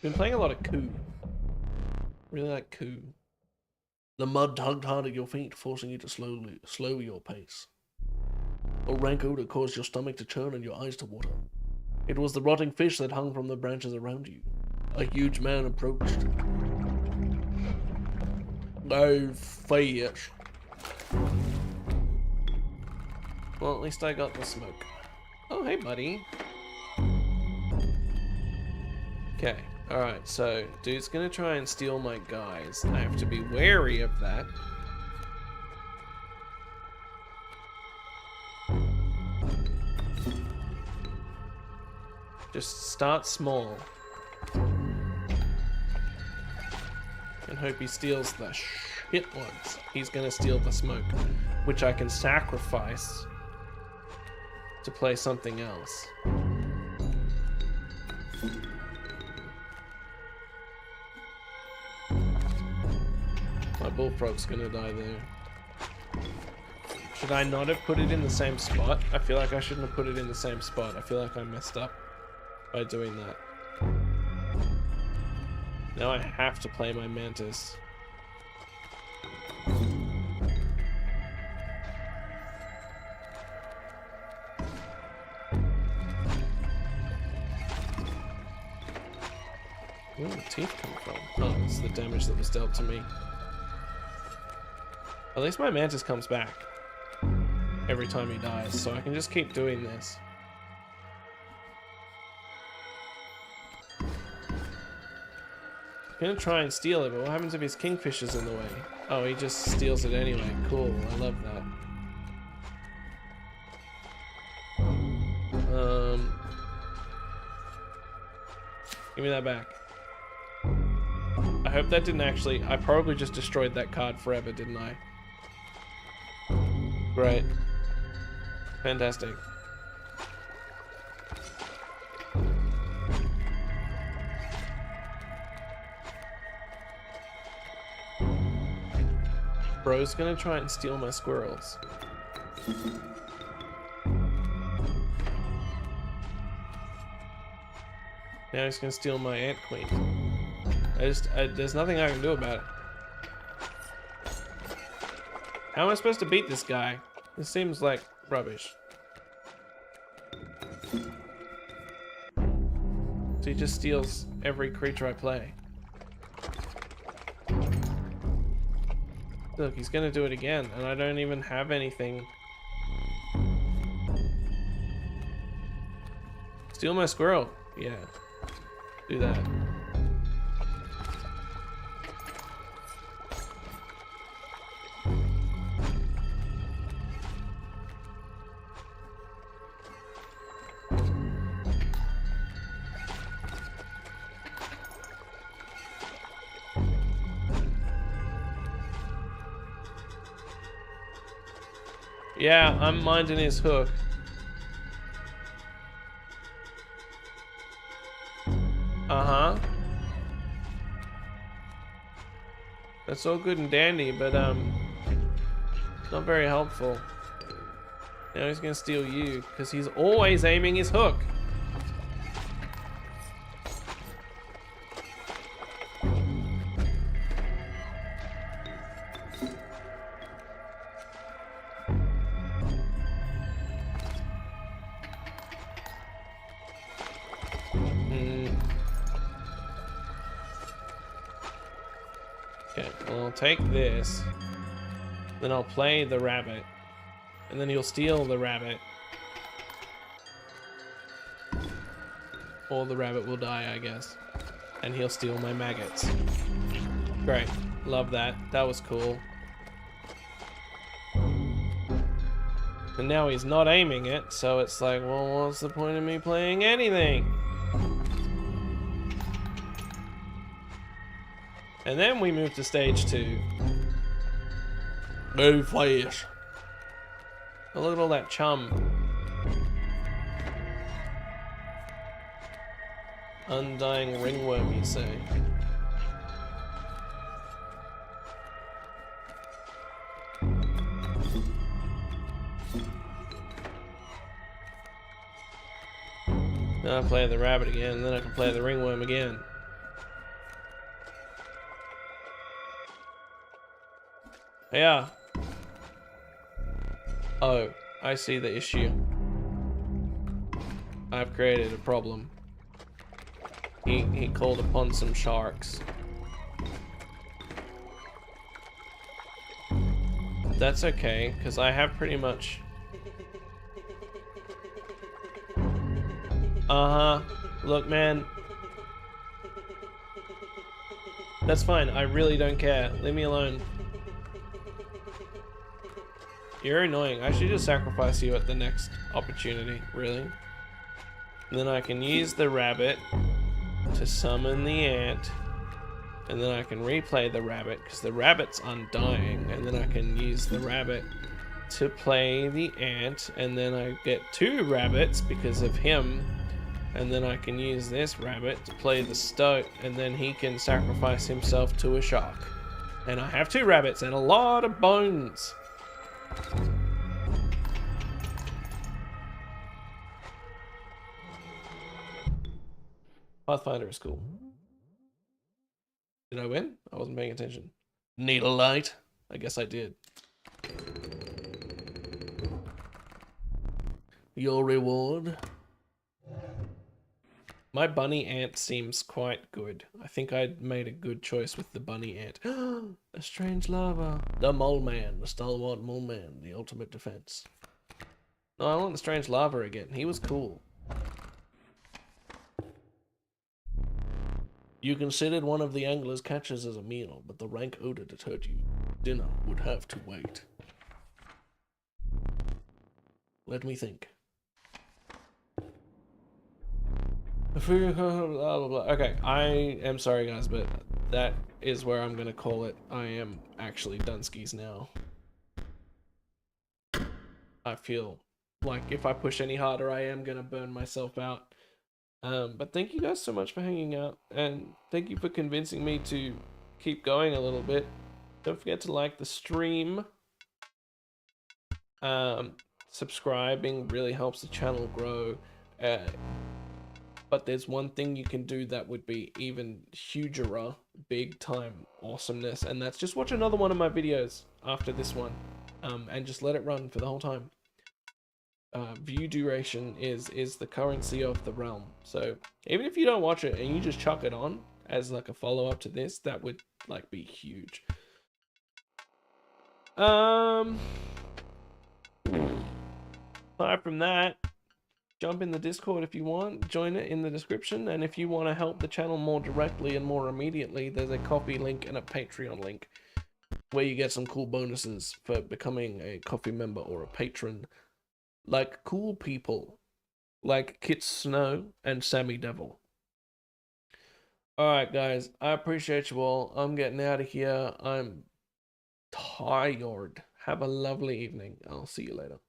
S3: Been playing a lot of Coup. Really like Coup. The mud tugged hard at your feet, forcing you to slow your pace. A rank odor caused your stomach to churn and your eyes to water. It was the rotting fish that hung from the branches around you. A huge man approached. No fish. Well, at least I got the smoke. Oh, hey, buddy. Okay, alright, so dude's gonna try and steal my guys. I have to be wary of that. Just start small. And hope he steals the shit ones. He's gonna steal the smoke, which I can sacrifice to play something else. My bullfrog's gonna die there. Should I not have put it in the same spot? I feel like I shouldn't have put it in the same spot. I feel like I messed up by doing that. Now I have to play my mantis. Where did the teeth come from? Oh, it's the damage that was dealt to me. At least my mantis comes back every time he dies, so I can just keep doing this. I'm gonna try and steal it, but what happens if his kingfisher's in the way? Oh, he just steals it anyway. Cool, I love that.
S1: Give me that back. I hope that didn't actually... I probably just destroyed that card forever, didn't I? Great. Fantastic. Bro's gonna try and steal my squirrels. Now he's gonna steal my ant queen. There's nothing I can do about it. How am I supposed to beat this guy? This seems like rubbish. So he just steals every creature I play. Look, he's gonna do it again, and I don't even have anything. Steal my squirrel. Yeah. Do that. Yeah, I'm minding his hook. Uh-huh. That's all good and dandy, but it's not very helpful. Now he's gonna steal you, because he's always aiming his hook. Okay, well, I'll take this. Then I'll play the rabbit. And then he'll steal the rabbit. Or the rabbit will die, I guess. And he'll steal my maggots. Great. Love that. That was cool. And now he's not aiming it, so it's like, well, what's the point of me playing anything? And then we move to stage 2. Move flash. Oh, look at all that chum. Undying ringworm, you say? Now I play the rabbit again, and then I can play the ringworm again. Yeah. Oh, I see the issue. I've created a problem. He called upon some sharks. That's okay, because I have pretty much... Uh-huh. Look, man. That's fine. I really don't care. Leave me alone. You're annoying. I should just sacrifice you at the next opportunity, really. And then I can use the rabbit to summon the ant. And then I can replay the rabbit, because the rabbit's undying. And then I can use the rabbit to play the ant. And then I get 2 rabbits because of him. And then I can use this rabbit to play the stoat. And then he can sacrifice himself to a shark. And I have 2 rabbits and a lot of bones. Pathfinder is cool. Did I win? I wasn't paying attention. Need a light? I guess I did. Your reward? My bunny ant seems quite good. I think I made a good choice with the bunny ant. A strange lava. The mole man, the stalwart mole man, the ultimate defense. No, I want the strange lava again. He was cool. You considered one of the angler's catches as a meal, but the rank odor deterred you. Dinner would have to wait. Let me think. Blah, blah, blah. Okay, I am sorry, guys, but that is where I'm gonna call it. I am actually Dunskies now. I feel like if I push any harder, I am gonna burn myself out. But thank you guys so much for hanging out, and thank you for convincing me to keep going a little bit. Don't forget to like the stream. Subscribing really helps the channel grow. But there's one thing you can do that would be even huger, big time awesomeness, and that's just watch another one of my videos after this one, and just let it run for the whole time. View duration is the currency of the realm. So even if you don't watch it and you just chuck it on as like a follow up to this, that would like be huge. Aside from that, jump in the Discord if you want, join it in the description, and if you want to help the channel more directly and more immediately, there's a Ko-fi link and a Patreon link where you get some cool bonuses for becoming a Ko-fi member or a patron, like cool people like Kit Snow and Sammy Devil. Alright guys, I appreciate you all. I'm getting out of here. I'm tired. Have a lovely evening. I'll see you later.